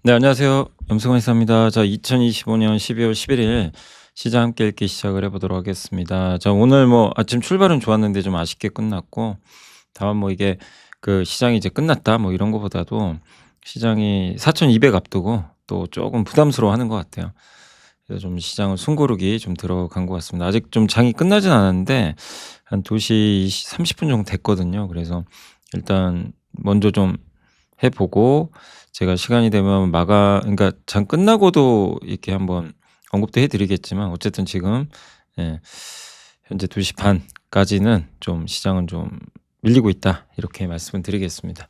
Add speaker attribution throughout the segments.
Speaker 1: 네, 안녕하세요. 염승환 이사입니다. 자, 2025년 12월 11일 시장 함께 읽기 시작을 해보도록 하겠습니다. 자, 오늘 뭐 아침 출발은 좋았는데 좀 아쉽게 끝났고, 다만 뭐 이게 그 시장이 이제 끝났다 뭐 이런 거보다도 시장이 4,200 앞두고 또 조금 부담스러워 하는 것 같아요. 그래서 좀 시장은 숨고르기 좀 들어간 것 같습니다. 아직 좀 장이 끝나진 않았는데 한 2시 30분 정도 됐거든요. 그래서 일단 먼저 좀 해 보고 제가 시간이 되면 그러니까 장 끝나고도 이렇게 한번 언급도 해 드리겠지만 어쨌든 지금 예 현재 2시 반 까지는 좀 시장은 좀 밀리고 있다 이렇게 말씀을 드리겠습니다.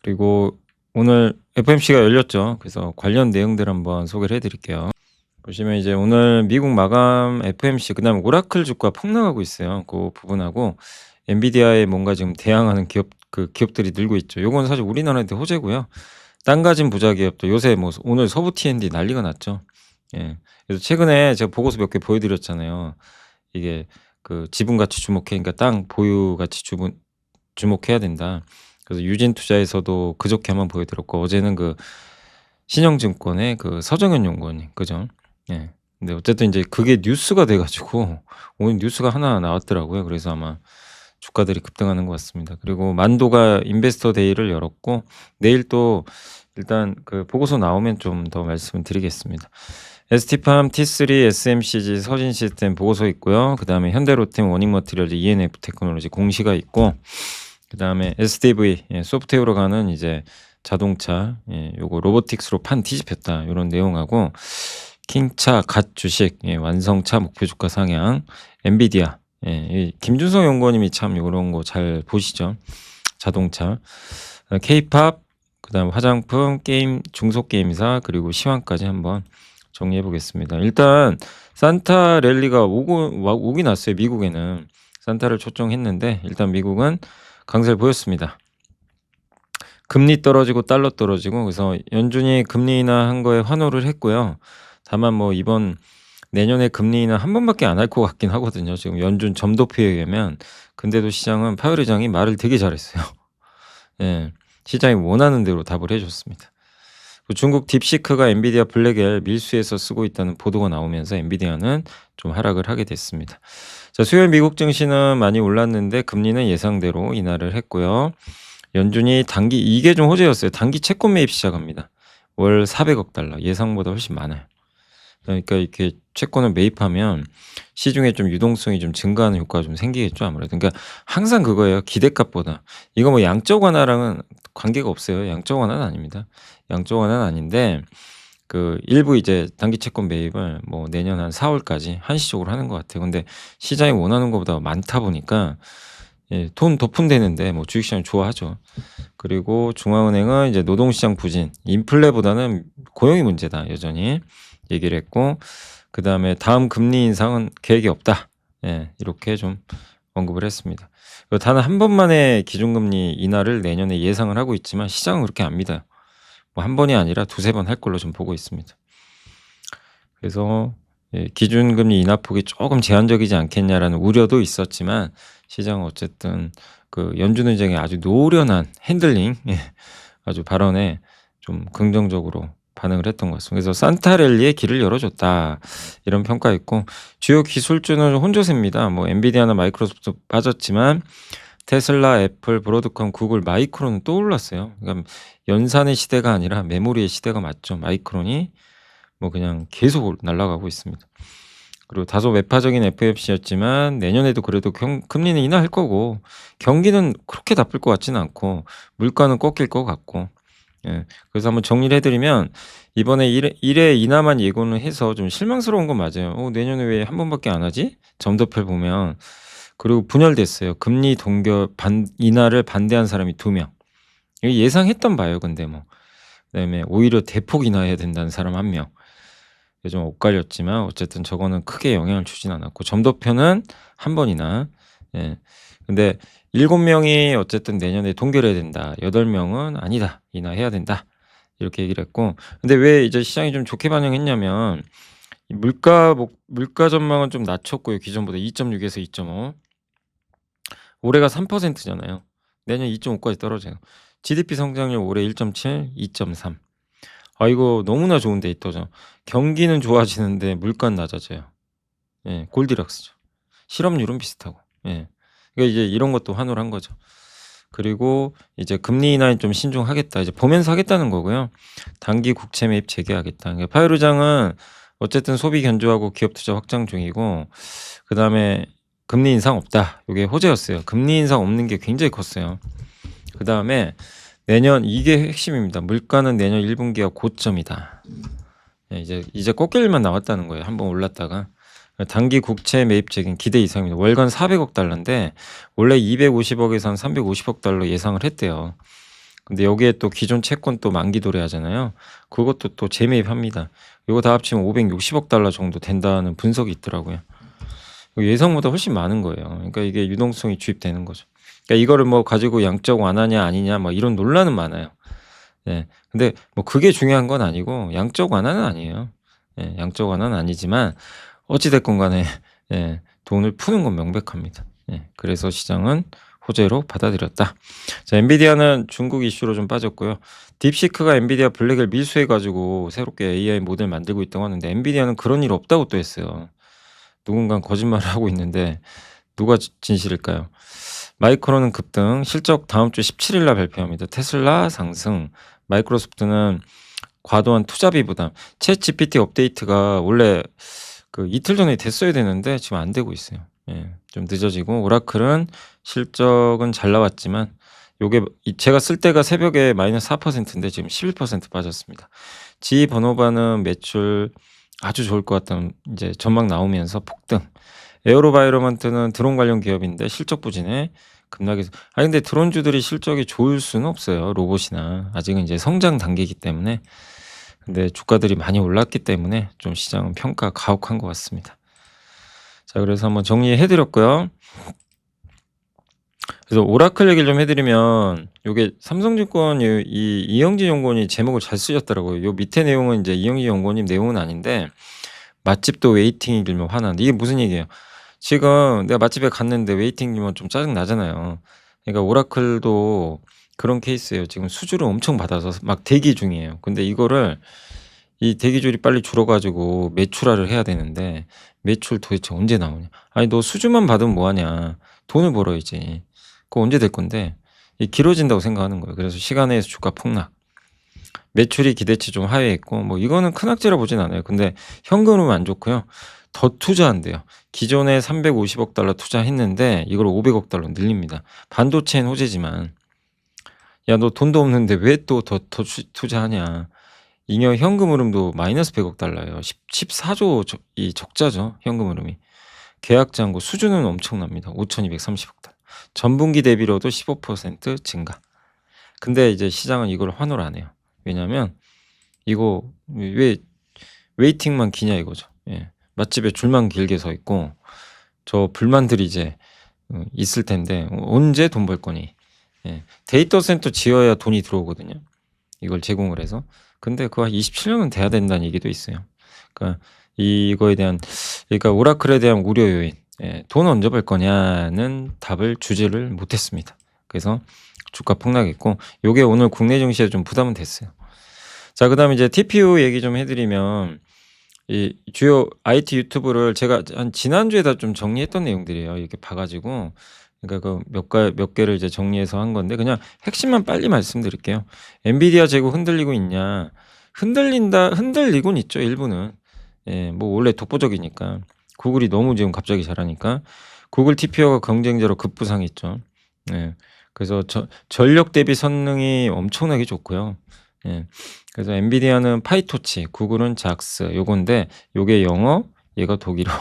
Speaker 1: 그리고 오늘 FOMC가 열렸죠. 그래서 관련 내용들 한번 소개를 해 드릴게요. 보시면 이제 오늘 미국 마감 FOMC 그다음에 오라클 주가 폭락하고 있어요. 그 부분하고 엔비디아에 뭔가 지금 대항하는 기업들이 늘고 있죠. 요건 사실 우리나라한테 호재고요. 땅 가진 부자 기업들 요새 뭐 오늘 서부 T&D 난리가 났죠. 예. 그래서 최근에 제가 보고서 몇 개 보여 드렸잖아요. 이게 그 지분 가치 주목해 그러니까 땅 보유 가치 주분 주목해야 된다. 그래서 유진투자에서도 그저께 한번 보여 드렸고 어제는 그 신영증권의 그 서정현 연구원님 그죠? 예. 근데 어쨌든 인제 그게 뉴스가 돼 가지고 오늘 뉴스가 하나 나왔더라고요. 그래서 아마 주가들이 급등하는 것 같습니다. 그리고 만도가 인베스터 데이를 열었고 내일 또 일단 그 보고서 나오면 좀 더 말씀을 드리겠습니다. ST팜, T3, SMCG, 서진시스템 보고서 있고요. 그다음에 현대로템, 워닝머티리얼즈, ENF 테크놀로지 공시가 있고 그다음에 SDV 소프트웨어로 가는 이제 자동차 요거 로보틱스로 판 뒤집혔다 요런 내용하고 킹차 갓 주식 완성차 목표 주가 상향 엔비디아 이 김준성 연구원님이 참 요런 거 잘 보시죠. 자동차 케이팝 그다음에 화장품, 게임 중소게임사 그리고 시황까지 한번 정리해 보겠습니다. 일단 산타 랠리가 오긴 왔어요 미국에는. 산타를 초청했는데 일단 미국은 강세를 보였습니다. 금리 떨어지고 달러 떨어지고 그래서 연준이 금리 인하한 거에 환호를 했고요. 다만 뭐 이번 내년에 금리 인하 한 번밖에 안 할 것 같긴 하거든요. 지금 연준 점도표에 의하면. 근데도 시장은 파월 의장이 말을 되게 잘했어요. 예. 시장이 원하는 대로 답을 해 줬습니다. 그 중국 딥시크가 엔비디아 블랙엘 밀수해서 쓰고 있다는 보도가 나오면서 엔비디아는 좀 하락을 하게 됐습니다. 자, 수요일 미국 증시는 많이 올랐는데 금리는 예상대로 인하를 했고요. 연준이 단기 이게 좀 호재였어요. 단기 채권 매입 시작합니다. 월 400억 달러 예상보다 훨씬 많아요. 그러니까 이렇게 채권을 매입하면 시중에 좀 유동성이 좀 증가하는 효과가 좀 생기겠죠 아무래도. 그러니까 항상 그거예요. 기대값보다. 이거 뭐 양적 완화랑은 관계가 없어요. 양적 완화는 아닙니다. 양적 완화는 아닌데 그 일부 이제 단기 채권 매입을 뭐 내년 한 4 월까지 한시적으로 하는 것 같아요. 근데 시장이 원하는 것보다 많다 보니까 돈 더 푼대는데 뭐 주식시장이 좋아하죠. 그리고 중앙은행은 이제 노동시장 부진, 인플레보다는 고용이 문제다 여전히 얘기를 했고 그다음에 다음 금리 인상은 계획이 없다. 이렇게 좀 언급을 했습니다. 단 한 번만의 기준금리 인하를 내년에 예상을 하고 있지만 시장은 그렇게 안 믿어요. 뭐 한 번이 아니라 두세 번 할 걸로 좀 보고 있습니다. 그래서 기준금리 인하폭이 조금 제한적이지 않겠냐라는 우려도 있었지만 시장은 어쨌든 그 연준 의장의 아주 노련한 핸들링 아주 발언에 좀 긍정적으로 반응을 했던 것 같습니다. 그래서 산타 랠리에 길을 열어줬다 이런 평가 있고 주요 기술주는 혼조세입니다. 뭐 엔비디아나 마이크로소프트 빠졌지만 테슬라, 애플, 브로드컴, 구글, 마이크론은 또 올랐어요. 그러니까 연산의 시대가 아니라 메모리의 시대가 맞죠. 마이크론이 뭐 그냥 계속 날아가고 있습니다. 그리고 다소 매파적인 FOMC였지만 내년에도 그래도 금리는 인하할 거고 경기는 그렇게 나쁠 것 같지는 않고 물가는 꺾일 것 같고 그래서 한번 정리를 해 드리면 이번에 1회 인하만 예고는 해서 좀 실망스러운 건 맞아요. '내년에 왜 한 번밖에 안 하지?' 점도표를 보면. 그리고 분열됐어요. 금리 동결 인하를 반대한 사람이 2 명. 이거 예상했던 바예요 근데 뭐. 그다음에 오히려 대폭 인하해야 된다는 사람 1 명. 좀 엇갈렸지만 어쨌든 저거는 크게 영향을 주진 않았고 점도표는 한 번이나 근데 7 명이 어쨌든 내년에 동결해야 된다. 8 명은 아니다. 인하해야 된다. 이렇게 얘기를 했고 근데 왜 이제 시장이 좀 좋게 반응했냐면 이 물가 전망은 좀 낮췄고요. 기존보다 2.6 에서 2.5. 올해가 3% 잖아요. 내년 2.5 까지 떨어져요. GDP 성장률 올해 1.7, 2.3. 아 이거 너무나 좋은 데이터죠. 경기는 좋아지는데 물가는 낮아져요. 예. 골디락스죠. 실업률은 비슷하고. 예. 그러니까 이제 이런 것도 환호를 거죠. 그리고 이제 금리 인하에 좀 신중하겠다. 이제 보면서 하겠다는 거고요. 단기 국채 매입 재개하겠다. 그러니까 파월 의장은 어쨌든 소비 견조하고 기업 투자 확장 중이고 그다음에 금리 인상 없다. 요게 호재였어요. 금리 인상 없는 게 굉장히 컸어요. 그다음에 내년 이게 핵심입니다. 물가는 내년 1분기가 고점이다. 예, 이제 꺾일 일만 남았다는 거예요. 한번 올랐다가. 단기 국채 매입 재개는 기대 이상입니다. 월간 400억 달러인데 원래 250억에서 한 350억 달러 예상을 했대요. 근데 여기에 또 기존 채권 또 만기 도래하잖아요. 그것도 또 재매입합니다. 이거 다 합치면 560억 달러 정도 된다는 분석이 있더라고요. 예상보다 훨씬 많은 거예요. 그러니까 이게 유동성이 주입되는 거죠. 그러니까 이거를 뭐 가지고 양적 완화냐 아니냐 뭐 이런 논란은 많아요. 예. 근데 뭐 그게 중요한 건 아니고 양적 완화는 아니에요. 예. 양적 완화는 아니지만 어찌 됐건 간에 예. 돈을 푸는 건 명백합니다. 예. 그래서 시장은 호재로 받아들였다. 자, 엔비디아는 중국 이슈로 좀 빠졌고요. 딥시크가 엔비디아 블랙을 밀수해 가지고 새롭게 AI 모델 만들고 있다고 하는데 엔비디아는 그런 일 없다고 또 했어요. 누군가는 거짓말을 하고 있는데 누가 진실일까요? 마이크론은 급등, 실적 다음 주 17일 날 발표합니다. 테슬라 상승, 마이크로소프트는 과도한 투자비 부담. 챗 GPT 업데이트가 원래 그 이틀 전에 됐어야 되는데 지금 안 되고 있어요. 예, 좀 늦어지고 오라클은 실적은 잘 나왔지만 요게 제가 쓸 때가 새벽에 마이너스 4%인데 지금 11% 빠졌습니다. 지 버노바는 매출 아주 좋을 것 같다는 이제 전망 나오면서 폭등. 에어로바이러먼트는 드론 관련 기업인데 실적 부진에 급락해서 근데 드론주들이 실적이 좋을 수는 없어요. 로봇이나 아직은 이제 성장 단계이기 때문에. 근데 주가들이 많이 올랐기 때문에 좀 시장은 평가 가혹한 것 같습니다. 자, 그래서 한번 정리해 드렸고요. 그래서 오라클 얘기를 좀 해드리면 요게 삼성증권 이 이영진 연구원이 제목을 잘 쓰셨더라고요. 요 밑에 내용은 이제 이영진 연구원님 내용은 아닌데 맛집도 웨이팅이 길면 화난다. 이게 무슨 얘기예요? 지금 내가 맛집에 갔는데 웨이팅 길면 좀 짜증 나잖아요. 그러니까 오라클도 그런 케이스예요. 지금 수주를 엄청 받아서 막 대기 중이에요. 근데 이거를 이 대기줄이 빨리 줄어 가지고 매출화를 해야 되는데 매출 도대체 언제 나오냐. 아니 너 수주만 받으면 뭐 하냐. 돈을 벌어야지. 그거 언제 될 건데 이 길어진다고 생각하는 거예요. 그래서 시간 내에서 주가 폭락. 매출이 기대치 좀 하회했고 뭐 이거는 큰 악재라 보진 않아요. 근데 현금은 안 좋고요. 더 투자한대요. 기존에 350억 달러 투자했는데 이걸 500억 달러 늘립니다. 반도체는 호재지만 야 너 돈도 없는데 왜 또 더 투자하냐. 잉여 현금 흐름도 마이너스 100억 달러예요. 14조 이 적자죠. 현금 흐름이. 계약 잔고 수준은 엄청납니다. 5,230억 달러. 전분기 대비로도 15% 증가. 근데 이제 시장은 이걸 환호를 안 해요. 왜냐면 이거 왜 웨이팅만 기냐 이거죠. 예. 맛집에 줄만 길게 서 있고 저 불만들이 이제 있을 텐데 언제 돈 벌 거니? 예. 데이터 센터 지어야 돈이 들어오거든요. 이걸 제공을 해서. 근데 그거 한 27년은 돼야 된다는 얘기도 있어요. 그러니까 이거에 대한 그러니까 오라클에 대한 우려 요인. 예. 돈 언제 벌 거냐는 답을 주지를 못했습니다. 그래서 주가 폭락했고 요게 오늘 국내 증시에 좀 부담은 됐어요. 자, 그다음에 이제 TPU 얘기 좀 해드리면 이 주요 IT 유튜브를 제가 한 지난주에다 좀 정리했던 내용들이에요. 이렇게 봐가지고 그러니까 그 몇 개를 이제 정리해서 한 건데 그냥 핵심만 빨리 말씀드릴게요. 엔비디아 재고 흔들리고 있냐? 흔들리곤 있죠. 일부는. 예, 뭐 원래 독보적이니까. 구글이 너무 지금 갑자기 잘하니까 구글 TPU가 경쟁자로 급부상했죠. 예. 그래서 전력 대비 성능이 엄청나게 좋고요. 예. 그래서 엔비디아는 파이토치, 구글은 작스 요건데 요게 영어, 얘가 독일어.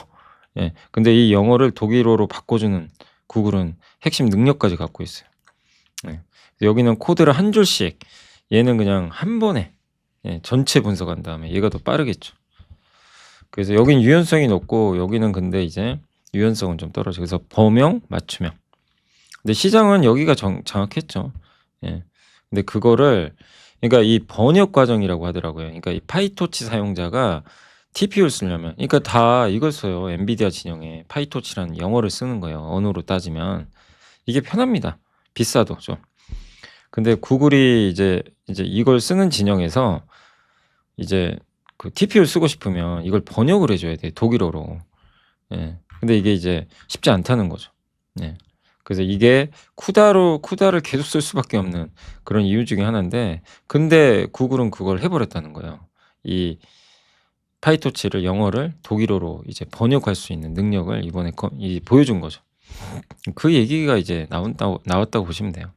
Speaker 1: 예. 근데 이 영어를 독일어로 바꿔주는 구글은 핵심 능력까지 갖고 있어요. 예. 여기는 코드를 한 줄씩 얘는 그냥 한 번에 예, 전체 분석한 다음에 얘가 더 빠르겠죠. 그래서 여긴 유연성이 높고 여기는 근데 이제 유연성은 좀 떨어져. 그래서 범용, 맞춤형. 근데 시장은 여기가 정확했죠. 예. 근데 그거를 그러니까 이 번역 과정이라고 하더라고요. 그러니까 이 파이토치 사용자가 TPU를 쓰려면 그러니까 다 이걸 써요. 엔비디아 진영에 파이토치라는 영어를 쓰는 거예요. 언어로 따지면 이게 편합니다. 비싸도 좀. 근데 구글이 이제 이걸 쓰는 진영에서 이제 그 TPU를 쓰고 싶으면 이걸 번역을 해 줘야 돼, 독일어로. 예. 근데 이게 이제 쉽지 않다는 거죠. 네. 그래서 이게 쿠다를 계속 쓸 수밖에 없는 그런 이유 중에 하나인데, 근데 구글은 그걸 해 버렸다는 거예요. 이 파이토치를 영어를 독일어로 이제 번역할 수 있는 능력을 이번에 보여준 거죠. 그 얘기가 이제 나왔다고 보시면 돼요.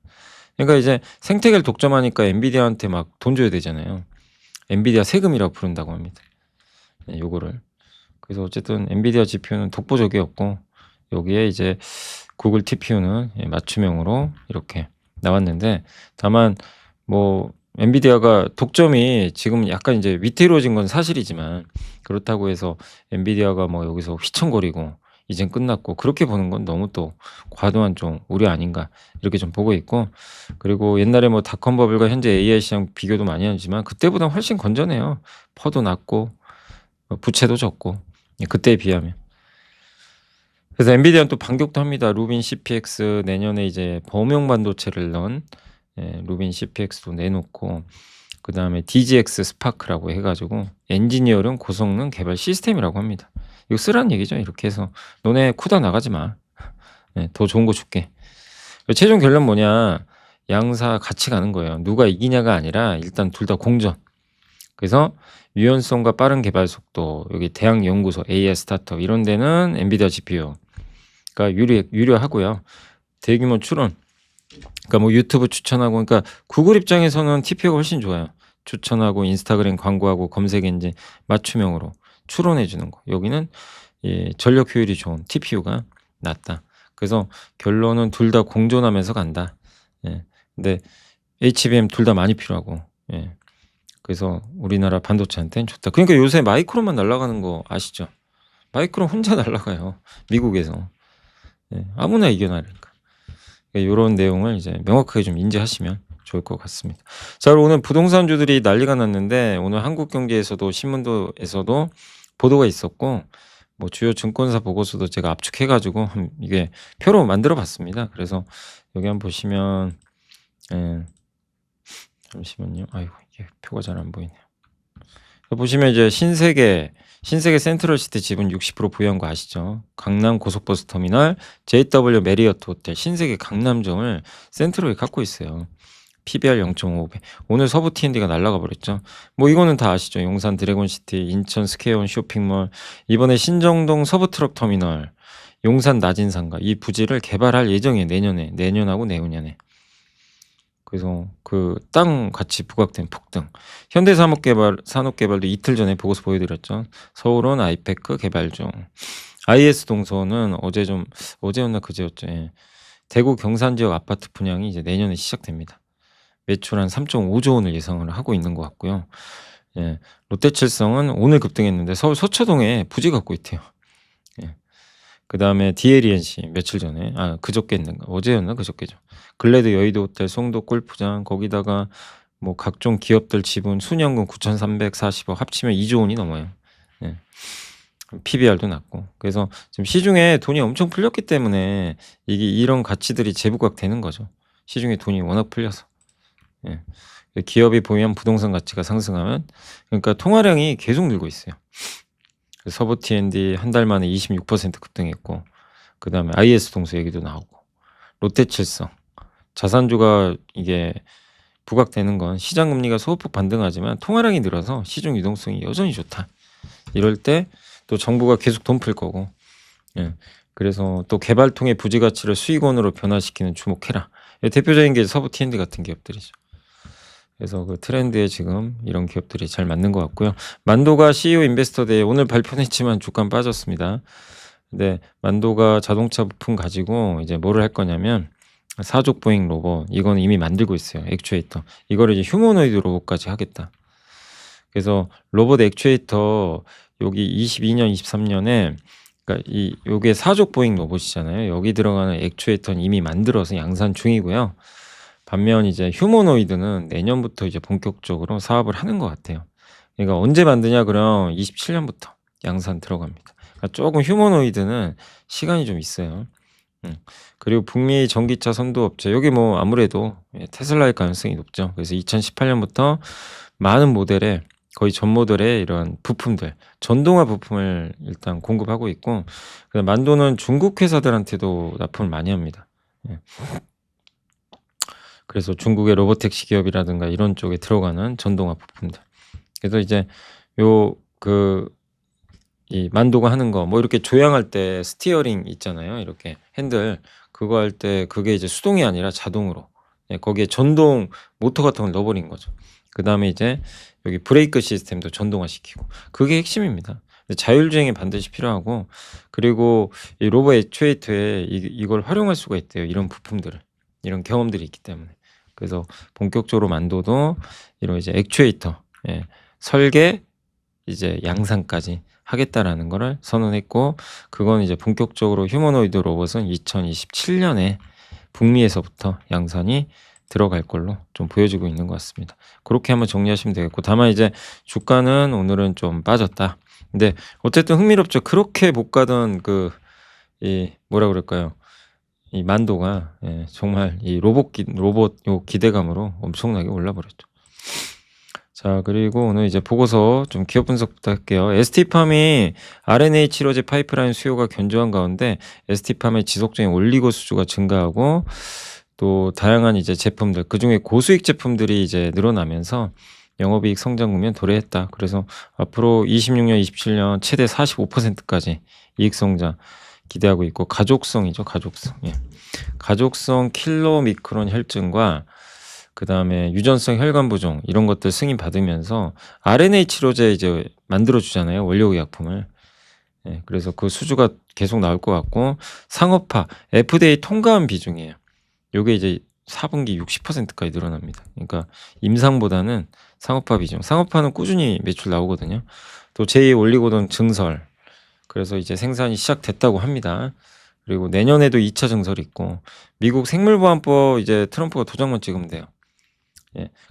Speaker 1: 그러니까 이제 생태계를 독점하니까 엔비디아한테 막 돈 줘야 되잖아요. 엔비디아 세금이라고 부른다고 합니다. 네, 요거를. 그래서 어쨌든 엔비디아 GPU는 독보적이었고, 여기에 이제 구글 TPU는 맞춤형으로 이렇게 나왔는데, 다만 뭐 엔비디아가 독점이 지금 약간 이제 위태로워진 건 사실이지만, 그렇다고 해서 엔비디아가 뭐 여기서 휘청거리고 이젠 끝났고 그렇게 보는 건 너무 또 과도한 좀 우려 아닌가, 이렇게 좀 보고 있고, 그리고 옛날에 뭐 닷컴 버블과 현재 AI 시장 비교도 많이 하지만 그때보다 훨씬 건전해요. 퍼도 낮고 부채도 적고, 그때에 비하면. 그래서 엔비디아는 또 반격도 합니다. 루빈 CPX 내년에 이제 범용 반도체를 넣은 루빈 CPX도 내놓고, 그다음에 DGX 스파크라고 해 가지고 엔지니어링 고성능 개발 시스템이라고 합니다. 이거 쓰라는 얘기죠. 이렇게 해서 "너네 쿠다 나가지 마. 더 좋은 거 줄게." 최종 결론 뭐냐? 양사 같이 가는 거예요. 누가 이기냐가 아니라 일단 둘 다 공전. 그래서 유연성과 빠른 개발 속도, 여기 대학 연구소, AI 스타트업 이런 데는 엔비디아 GPU가 유리하고요. 대규모 추론, 그러니까 뭐 유튜브 추천하고, 그러니까 구글 입장에서는 TPU가 훨씬 좋아요. 추천하고 인스타그램 광고하고 검색 엔진 맞춤형으로 추론해 주는 거. 여기는 전력 효율이 좋은 TPU가 낫다. 그래서 결론은 둘 다 공존하면서 간다. 예. 근데 HBM 둘 다 많이 필요하고, 예. 그래서 우리나라 반도체한테는 좋다. 그러니까 요새 마이크론만 날아가는 거 아시죠? 마이크론 혼자 날아가요, 미국에서. 예. 아무나 이겨나니까. 요런 내용을 이제 명확하게 좀 인지하시면 좋을 것 같습니다. 자, 오늘 부동산주들이 난리가 났는데, 오늘 한국경제에서도 신문도에서도 보도가 있었고, 뭐 주요 증권사 보고서도 제가 압축해 가지고 이게 표로 만들어 봤습니다. 그래서 여기 한번 보시면, 예. 잠시만요. 아이고, 이게 표가 잘 안 보이네요. 보시면 이제 신세계 센트럴시티 지분 60% 보유한 거 아시죠? 강남 고속버스 터미널, JW 메리어트 호텔, 신세계 강남점을 센트럴이 갖고 있어요. PBR 0.5배. 오늘 서부 T&D가 날아가 버렸죠. 뭐 이거는 다 아시죠? 용산 드래곤시티, 인천 스퀘어원 쇼핑몰, 이번에 신정동 서부 트럭 터미널, 용산 나진상가, 이 부지를 개발할 예정이에요. 내년하고 내후년에. 그래서 그 땅 가치 부각된 폭등. 현대산업개발도 이틀 전에 보고서 보여드렸죠. 서울원 아이패크 개발 중. IS 동서는 어제였나 그제였죠. 예. 대구 경산 지역 아파트 분양이 이제 내년에 시작됩니다. 매출 한 3.5조 원을 예상을 하고 있는 것 같고요. 예. 롯데칠성은 오늘 급등했는데 서울 서초동에 부지 갖고 있대요. 예. 그다음에 DLENC 며칠 전에, 그저께였는가, 어제였나 그저께죠. 글래드 여의도 호텔, 송도 골프장, 거기다가 뭐 각종 기업들 지분 순연금 9,340억 합치면 2조 원이 넘어요. 예. PBR도 낮고. 그래서 지금 시중에 돈이 엄청 풀렸기 때문에 이런 가치들이 재부각되는 거죠. 시중에 돈이 워낙 풀려서. 예. 기업이 보유한 부동산 가치가 상승하면, 그러니까 통화량이 계속 늘고 있어요. 서부 T&D 한 달 만에 26% 급등했고, 그다음에 IS 동서 얘기도 나오고, 롯데칠성 자산주가 이게 부각되는 건 시장 금리가 소폭 반등하지만 통화량이 늘어서 시중 유동성이 여전히 좋다. 이럴 때 또 정부가 계속 돈 풀 거고, 예. 그래서 또 개발통의 부지 가치를 수익원으로 변화시키는 주목해라. 대표적인 게 서부 T&D 같은 기업들이죠. 그래서 그 트렌드에 지금 이런 기업들이 잘 맞는 것 같고요. 만도가 CEO 인베스터 데이 오늘 발표는 했지만 주가 빠졌습니다. 근데 만도가 자동차 부품 가지고 이제 뭐를 할 거냐면, 사족 보잉 로봇, 이거는 이미 만들고 있어요. 액추에이터. 이거를 이제 휴머노이드 로봇까지 하겠다. 그래서 로봇 액추에이터 여기 22년, 23년에, 그러니까 요게 사족 보잉 로봇이잖아요. 여기 들어가는 액추에이터는 이미 만들어서 양산 중이고요. 반면 이제 휴머노이드는 내년부터 이제 본격적으로 사업을 하는 것 같아요. 그러니까 언제 만드냐 그럼 27년부터 양산 들어갑니다. 그러니까 조금 휴머노이드는 시간이 좀 있어요. 그리고 북미 전기차 선도업체, 여기 뭐 아무래도 테슬라일 가능성이 높죠. 그래서 2018년부터 많은 모델에 거의 전 모델의 이런 부품들, 전동화 부품을 일단 공급하고 있고, 그다음 만도는 중국 회사들한테도 납품을 많이 합니다. 예. 그래서 중국의 로보택시 기업이라든가 이런 쪽에 들어가는 전동화 부품들. 그래서 이제 요 이 만도가 하는 거 뭐 이렇게 조향할 때 스티어링 있잖아요. 이렇게 핸들 그거 할 때 그게 이제 수동이 아니라 자동으로 거기에 전동 모터 같은 걸 넣어 버린 거죠. 그다음에 이제 여기 브레이크 시스템도 전동화시키고 그게 핵심입니다. 근데 자율주행이 반드시 필요하고 그리고 이 로버 액추에이터에 이걸 활용할 수가 있대요, 이런 부품들을. 이런 경험들이 있기 때문에. 그래서 본격적으로 만도도 이런 이제 액추에이터 설계 이제 양산까지 하겠다라는 거를 선언했고 그건 이제 본격적으로 휴머노이드 로봇은 2027년에 북미에서부터 양산이 들어갈 걸로 좀 보여지고 있는 것 같습니다. 그렇게 한번 정리하시면 되겠고 다만 이제 주가는 오늘은 좀 빠졌다. 근데 어쨌든 흥미롭죠. 그렇게 못 가던 이 뭐라 그럴까요? 이 만도가 정말 이 로봇 요 기대감으로 엄청나게 올라 버렸죠. 자, 그리고 오늘 이제 보고서 좀 기업 분석부터 할게요. ST팜이 RNA 치료제 파이프라인 수요가 견조한 가운데 ST팜의 지속적인 올리고 수주가 증가하고 또 다양한 이제 제품들, 그중에 고수익 제품들이 이제 늘어나면서 영업이익 성장 국면 도래했다. 그래서 앞으로 26년, 27년 최대 45%까지 이익 성장 기대하고 있고 가족성이죠, 가족성. 가족성 킬로 미크론 혈증과 그다음에 유전성 혈관 부종 이런 것들 승인 받으면서 RNA 치료제 이제 만들어 주잖아요, 원료의약품을. 그래서 그 수주가 계속 나올 것 같고 상업화, FDA 통과한 비중이에요. 요게 이제 4분기 60%까지 늘어납니다. 그러니까 임상보다는 상업화 비중. 상업화는 꾸준히 매출 나오거든요. 또 제2 올리고돈 증설. 그래서 이제 생산이 시작됐다고 합니다. 그리고 내년에도 2차 증설이 있고 미국 생물보안법 이제 트럼프가 도장만 찍으면 돼요.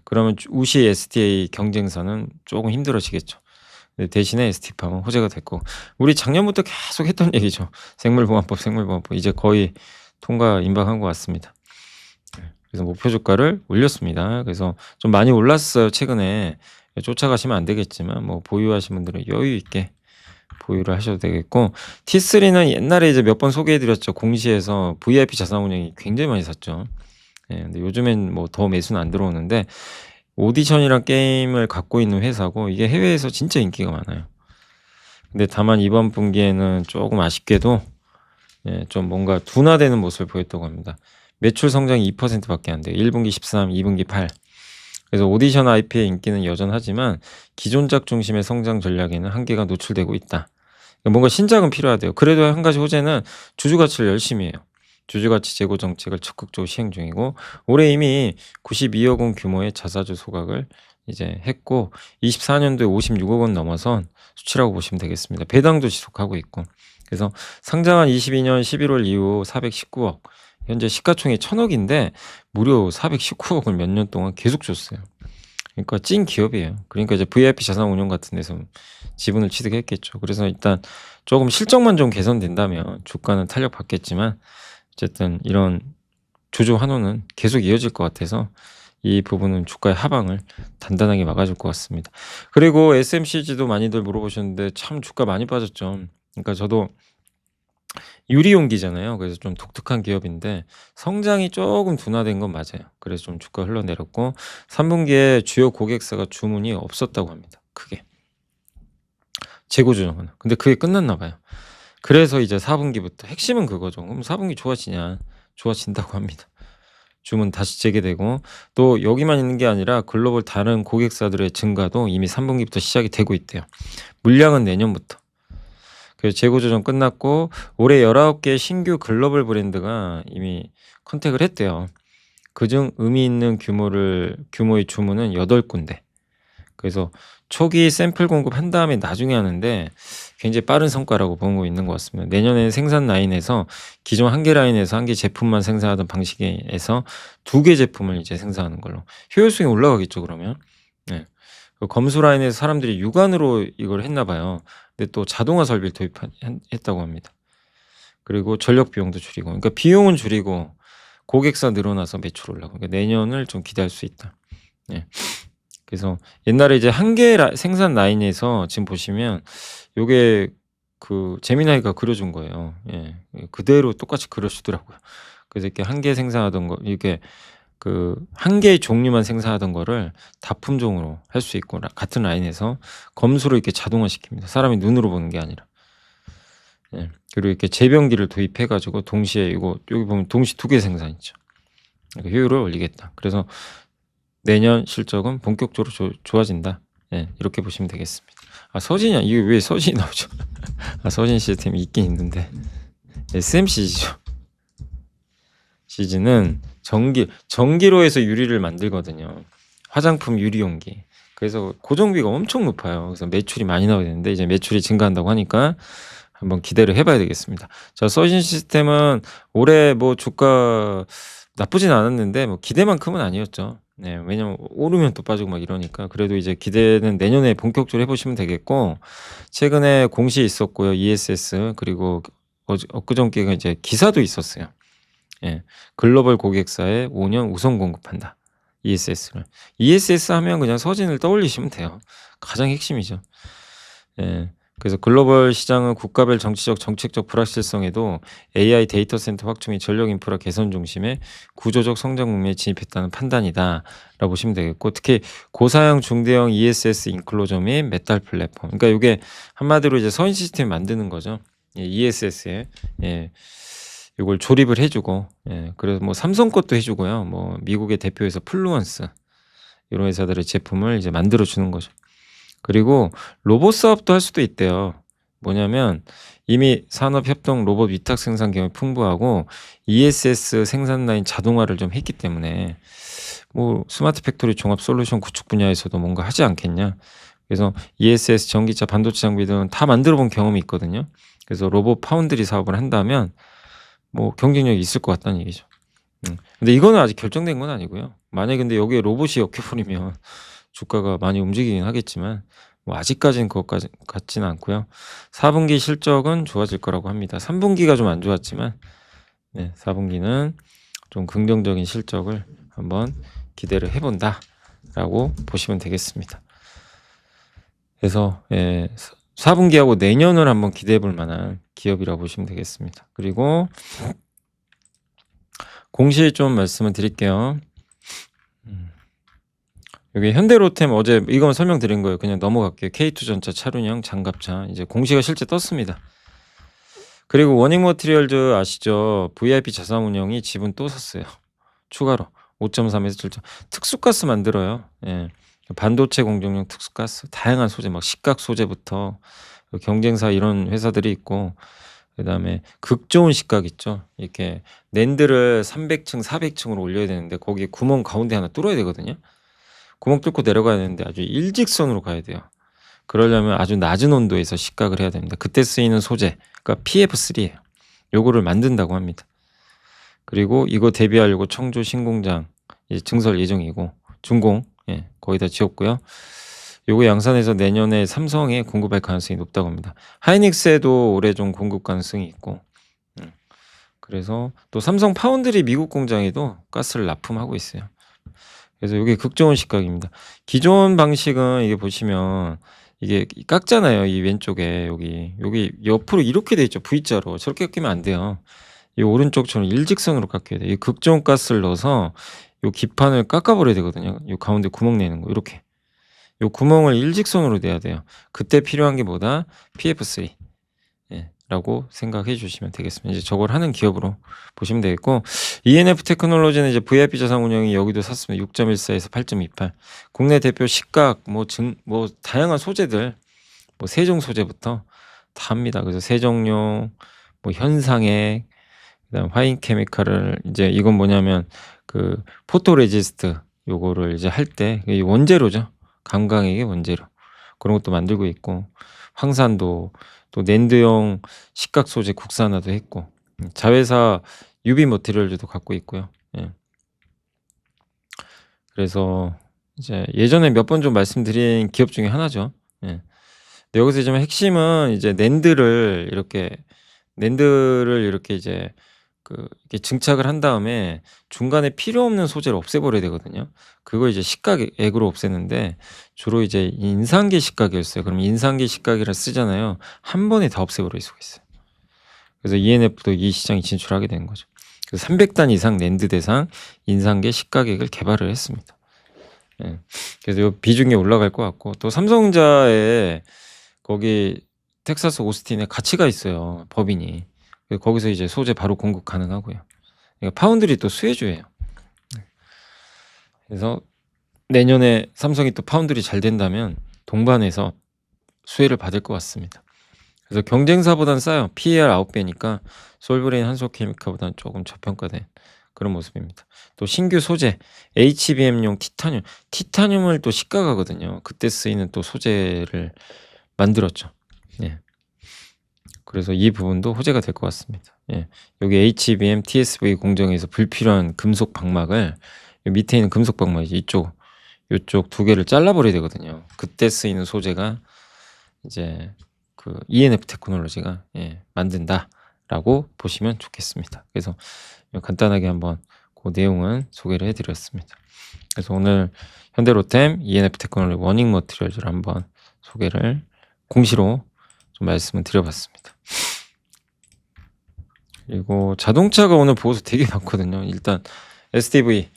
Speaker 1: 그러면 우시 STA 경쟁사는 조금 힘들어지겠죠. 대신에 ST팜은 호재가 됐고 우리 작년부터 계속 했던 얘기죠. 생물보안법 이제 거의 통과 임박한 것 같습니다. 그래서 목표 주가를 올렸습니다. 그래서 좀 많이 올랐어요, 최근에. 쫓아가시면 안 되겠지만 뭐 보유하신 분들은 여유 있게 보유를 하셔도 되겠고 T3는 옛날에 이제 몇 번 소개해 드렸죠. 공시에서 VIP 자산운용이 굉장히 많이 샀죠. 근데 요즘엔 뭐 더 매수는 안 들어오는데 오디션이란 게임을 갖고 있는 회사고 이게 해외에서 진짜 인기가 많아요. 근데 다만 이번 분기에는 조금 아쉽게도 좀 뭔가 둔화되는 모습을 보였다고 합니다. 매출 성장이 2%밖에 안 돼요. 1분기 13, 2분기 8. 그래서 오디션 IP의 인기는 여전하지만 기존작 중심의 성장 전략에는 한계가 노출되고 있다. 뭔가 신작은 필요하대요. 그래도 한 가지 호재는 주주 가치를 열심히 해요. 주주가치 제고 정책을 적극적으로 시행 중이고 올해 이미 92억 원 규모의 자사주 소각을 이제 했고 24년도에 56억 원 넘어선 수치라고 보시면 되겠습니다. 배당도 지속하고 있고 그래서 상장한 22년 11월 이후 419억 현재 시가총액 1000억인데 무려 419억을 몇 년 동안 계속 줬어요. 그러니까 찐 기업이에요. 그러니까 이제 VIP 자산운용 같은 데서 지분을 취득했겠죠. 그래서 일단 조금 실적만 좀 개선된다면 주가는 탄력받겠지만 어쨌든 이런 조조 환호는 계속 이어질 것 같아서 이 부분은 주가의 하방을 단단하게 막아줄 것 같습니다. 그리고 SMCG도 많이들 물어보셨는데 참 주가 많이 빠졌죠. 그러니까 저도 유리용기잖아요. 그래서 좀 독특한 기업인데 성장이 조금 둔화된 건 맞아요. 그래서 좀 주가 흘러내렸고 3분기에 주요 고객사가 주문이 없었다고 합니다, 크게. 재고 조정은. 근데 그게 끝났나 봐요. 그래서 이제 4분기부터 핵심은 그거죠. 그럼 4분기 좋아지냐? 좋아진다고 합니다. 주문 다시 재개되고 또 여기만 있는 게 아니라 글로벌 다른 고객사들의 증가도 이미 3분기부터 시작이 되고 있대요. 물량은 내년부터. 그래서 재고 조정 끝났고 올해 19개 신규 글로벌 브랜드가 이미 컨택을 했대요. 그중 의미 있는 규모의 주문은 8군데. 그래서 초기 샘플 공급한 다음에 나중에 하는데 굉장히 빠른 성과라고 보고 있는 것 같습니다. 내년에는 생산 라인에서 기존 1개 라인에서 1개 제품만 생산하던 방식에서 2개 제품을 이제 생산하는 걸로. 효율성이 올라가겠죠, 그러면. 검수 라인에서 사람들이 육안으로 이걸 했나 봐요. 근데 또 자동화 설비를 도입했다고 합니다. 그리고 전력 비용도 줄이고. 그러니까 비용은 줄이고 고객사 늘어나서 매출 올라가고. 그러니까 내년을 좀 기대할 수 있다. 그래서 옛날에 이제 한 개 생산 라인에서 지금 보시면 요게 그 제미나이가 그려준 거예요. 예. 그대로 똑같이 그려주더라고요. 그래서 이렇게 한 개 생산하던 거 이렇게 그 한 개의 종류만 생산하던 거를 다품종으로 할 수 있고 같은 라인에서 검수로 이렇게 자동화시킵니다. 사람이 눈으로 보는 게 아니라. 예. 그리고 이렇게 재병기를 도입해 가지고 동시에 이거 여기 보면 동시 2개 생산이죠. 그러니까 효율을 올리겠다. 그래서 내년 실적은 본격적으로 좋아진다. 예. 이렇게 보시면 되겠습니다. 서진이야. 이게 왜 서진이 나오죠? 서진 시스템이 있긴 있는데. SMCG죠. CG는 전기로 해서 유리를 만들거든요. 화장품 유리 용기. 그래서 고정비가 엄청 높아요. 그래서 매출이 많이 나와야 되는데 이제 매출이 증가한다고 하니까 한번 기대를 해봐야 되겠습니다. 자, 서진 시스템은 올해 뭐 주가 나쁘진 않았는데 뭐 기대만큼은 아니었죠. 네, 왜냐면 오르면 또 빠지고 막 이러니까. 그래도 이제 기대는 내년에 본격적으로 해보시면 되겠고, 최근에 공시 있었고요. ESS 그리고 엊그저께가 이제 기사도 있었어요. 예, 글로벌 고객사에 5년 우선 공급한다. ESS를. ESS 하면 그냥 서진을 떠올리시면 돼요. 가장 핵심이죠. 예. 그래서 글로벌 시장은 국가별 정치적, 정책적 불확실성에도 AI 데이터 센터 확충 및 전력 인프라 개선 중심의 구조적 성장 국면에 진입했다는 판단이다 라고 보시면 되겠고, 특히 고사양 중대형 ESS 인클로저 및 메탈 플랫폼, 그러니까 이게 한마디로 이제 서인 시스템 만드는 거죠. 예, ESS에 예, 이걸 조립을 해주고, 예, 그래서 뭐 삼성 것도 해주고요, 뭐 미국의 대표회사 플루언스 이런 회사들의 제품을 이제 만들어 주는 거죠. 그리고 로봇 사업도 할 수도 있대요. 뭐냐면 이미 산업협동 로봇 위탁 생산 경험이 풍부하고 ESS 생산 라인 자동화를 좀 했기 때문에 뭐 스마트 팩토리 종합 솔루션 구축 분야에서도 뭔가 하지 않겠냐. 그래서 ESS 전기차 반도체 장비 등은 다 만들어 본 경험이 있거든요. 그래서 로봇 파운드리 사업을 한다면 뭐 경쟁력이 있을 것 같다는 얘기죠. 근데 이거는 아직 결정된 건 아니고요. 만약에 근데 여기에 로봇이 엮여버리면 주가가 많이 움직이긴 하겠지만 뭐 아직까지는 그것까지 같지는 않고요. 4분기 실적은 좋아질 거라고 합니다. 3분기가 좀 안 좋았지만 4분기는 좀 긍정적인 실적을 한번 기대를 해본다 라고 보시면 되겠습니다. 그래서 4분기하고 내년을 한번 기대해 볼 만한 기업이라고 보시면 되겠습니다. 그리고 공시 좀 말씀을 드릴게요. 여기 현대로템 어제 이건 설명드린 거예요. 그냥 넘어갈게요. K2전자, 차륜형, 장갑차 이제 공시가 실제 떴습니다. 그리고 워닝머티리얼즈 아시죠? VIP 자산운용이 지분 또 샀어요. 추가로 5.3에서 7점. 특수가스 만들어요. 예. 반도체 공정용 특수가스, 다양한 소재, 막 식각 소재부터 경쟁사 이런 회사들이 있고, 그다음에 극 좋은 식각 있죠. 이렇게 낸드를 300층, 400층으로 올려야 되는데 거기에 구멍 가운데 하나 뚫어야 되거든요. 구멍 뚫고 내려가야 되는데 아주 일직선으로 가야 돼요. 그러려면 아주 낮은 온도에서 식각을 해야 됩니다. 그때 쓰이는 소재, 그러니까 PF3예요. 요거를 만든다고 합니다. 그리고 이거 대비하려고 청주 신공장 이제 증설 예정이고, 준공 거의 다 지었고요. 요거 양산에서 내년에 삼성에 공급할 가능성이 높다고 합니다. 하이닉스에도 올해 좀 공급 가능성이 있고, 그래서 또 삼성 파운드리 미국 공장에도 가스를 납품하고 있어요. 그래서 이게 극좋은 식각입니다. 기존 방식은 이게 보시면 이게 깎잖아요. 이 왼쪽에 여기 옆으로 이렇게 돼 있죠. V자로. 저렇게 깎이면 안 돼요. 이 오른쪽처럼 일직선으로 깎여야 돼요. 이 극좋은 가스를 넣어서 요 기판을 깎아버려야 되거든요. 요 가운데 구멍 내는 거 이렇게. 요 구멍을 일직선으로 내야 돼요. 그때 필요한 게 뭐다? PF3 라고 생각해 주시면 되겠습니다. 이제 저걸 하는 기업으로 보시면 되겠고, ENF 테크놀로지는 이제 VIP 자산 운영이 여기도 샀습니다. 6.14에서 8.28. 국내 대표 식각 뭐 다양한 소재들, 뭐 세종 소재부터 다 합니다. 그래서 세종용, 뭐 현상액, 그다음 화인 케미칼을 이제 이건 뭐냐면 그 포토레지스트 요거를 이제 할 때 원재료죠. 감광액의 원재료. 그런 것도 만들고 있고, 황산도 또 낸드용 식각 소재 국산화도 했고, 자회사 유비 머티리얼즈도 갖고 있고요. 그래서 이제 예전에 몇 번 좀 말씀드린 기업 중에 하나죠. 근데 여기서 좀 핵심은 이제 낸드를 이렇게 이제 이렇게 증착을 한 다음에 중간에 필요 없는 소재를 없애버려야 되거든요. 그걸 이제 식각액으로 없애는데 주로 이제 인상계 식각이었어요. 그럼 인상계 식각이라 쓰잖아요. 한 번에 다 없애버릴 수가 있어요. 그래서 ENF도 이 시장에 진출하게 된 거죠. 그래서 300단 이상 낸드 대상 인상계 식각액을 개발을 했습니다. 예. 그래서 요 비중이 올라갈 것 같고, 또 삼성전자에 거기 텍사스 오스틴에 가치가 있어요, 법인이. 그래서 거기서 이제 소재 바로 공급 가능하고요. 그러니까 파운드리 또 수혜주예요. 그래서 내년에 삼성이 또 파운드리 잘 된다면 동반해서 수혜를 받을 것 같습니다. 그래서 경쟁사보단 싸요. PER 9배니까 솔브레인 한솔케미칼보다는 조금 저평가된 그런 모습입니다. 또 신규 소재 HBM용 티타늄을 또 식각하거든요. 그때 쓰이는 또 소재를 만들었죠. 예. 그래서 이 부분도 호재가 될 것 같습니다. 예. 여기 HBM, TSV 공정에서 불필요한 금속 방막을, 밑에 있는 금속 방막이지, 이쪽 두 개를 잘라버려야 되거든요. 그때 쓰이는 소재가 이제 그 ENF 테크놀로지가 만든다라고 보시면 좋겠습니다. 그래서 간단하게 한번 그 내용은 소개를 해드렸습니다. 그래서 오늘 현대로템 ENF 테크놀로지 워닝 머티리얼즈를 한번 소개를 공시로 좀 말씀을 드려봤습니다. 그리고 자동차가 오늘 보고서 되게 많거든요. 일단 SDV,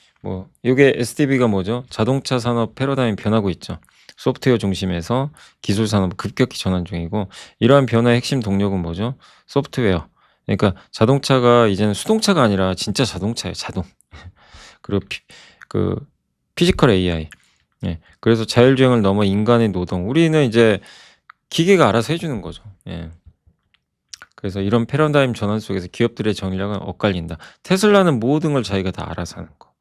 Speaker 1: 이게 SDV가 뭐죠? 자동차 산업 패러다임이 변하고 있죠. 소프트웨어 중심에서 기술 산업 급격히 전환 중이고, 이러한 변화의 핵심 동력은 뭐죠? 소프트웨어. 그러니까 자동차가 이제는 수동차가 아니라 진짜 자동차예요. 자동. 그리고 피지컬 AI. 예. 그래서 자율주행을 넘어 인간의 노동. 우리는 이제 기계가 알아서 해주는 거죠. 예. 그래서 이런 패러다임 전환 속에서 기업들의 전략은 엇갈린다. 테슬라는 모든 걸 자기가 다 알아서 하는 거.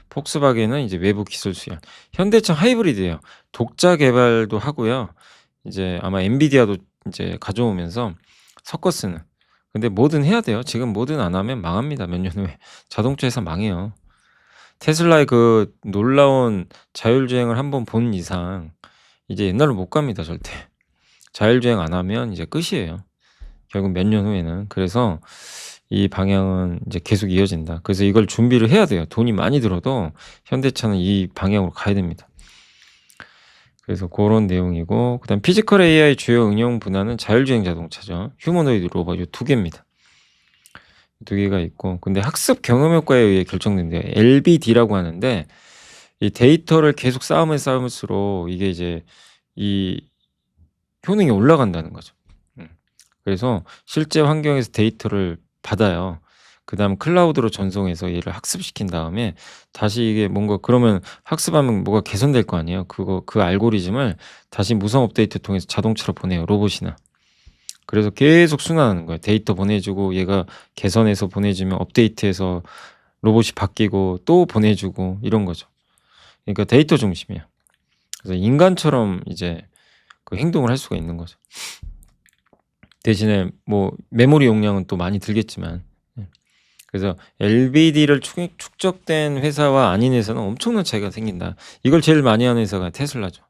Speaker 1: 폭스바겐은 이제 외부 기술 수연. 현대차 하이브리드예요. 독자 개발도 하고요. 이제 아마 엔비디아도 이제 가져오면서 섞어 쓰는. 근데 뭐든 해야 돼요. 지금 뭐든 안 하면 망합니다. 몇 년 후에. 자동차 회사 망해요. 테슬라의 그 놀라운 자율주행을 한번 본 이상 이제 옛날로 못 갑니다. 절대. 자율주행 안 하면 이제 끝이에요. 결국 몇 년 후에는. 그래서 이 방향은 이제 계속 이어진다. 그래서 이걸 준비를 해야 돼요. 돈이 많이 들어도 현대차는 이 방향으로 가야 됩니다. 그래서 그런 내용이고, 그다음 피지컬 AI 주요 응용 분야는 자율주행 자동차죠. 휴머노이드 로봇 이 두 개입니다. 두 개가 있고, 근데 학습 경험 효과에 의해 결정된대요. LBD라고 하는데, 이 데이터를 계속 쌓으면 쌓을수록 이게 이제 이 효능이 올라간다는 거죠. 그래서 실제 환경에서 데이터를 받아요. 그다음 클라우드로 전송해서 얘를 학습시킨 다음에 다시 이게 뭔가, 그러면 학습하면 뭐가 개선될 거 아니에요. 그 알고리즘을 다시 무선 업데이트 통해서 자동차로 보내요. 로봇이나. 그래서 계속 순환하는 거예요. 데이터 보내주고 얘가 개선해서 보내주면 업데이트해서 로봇이 바뀌고 또 보내주고 이런 거죠. 그러니까 데이터 중심이에요. 그래서 인간처럼 이제 그 행동을 할 수가 있는 거죠. 대신에 뭐 메모리 용량은 또 많이 들겠지만, 그래서 LBD를 축적된 회사와 아닌 회사는 엄청난 차이가 생긴다. 이걸 제일 많이 하는 회사가 테슬라죠.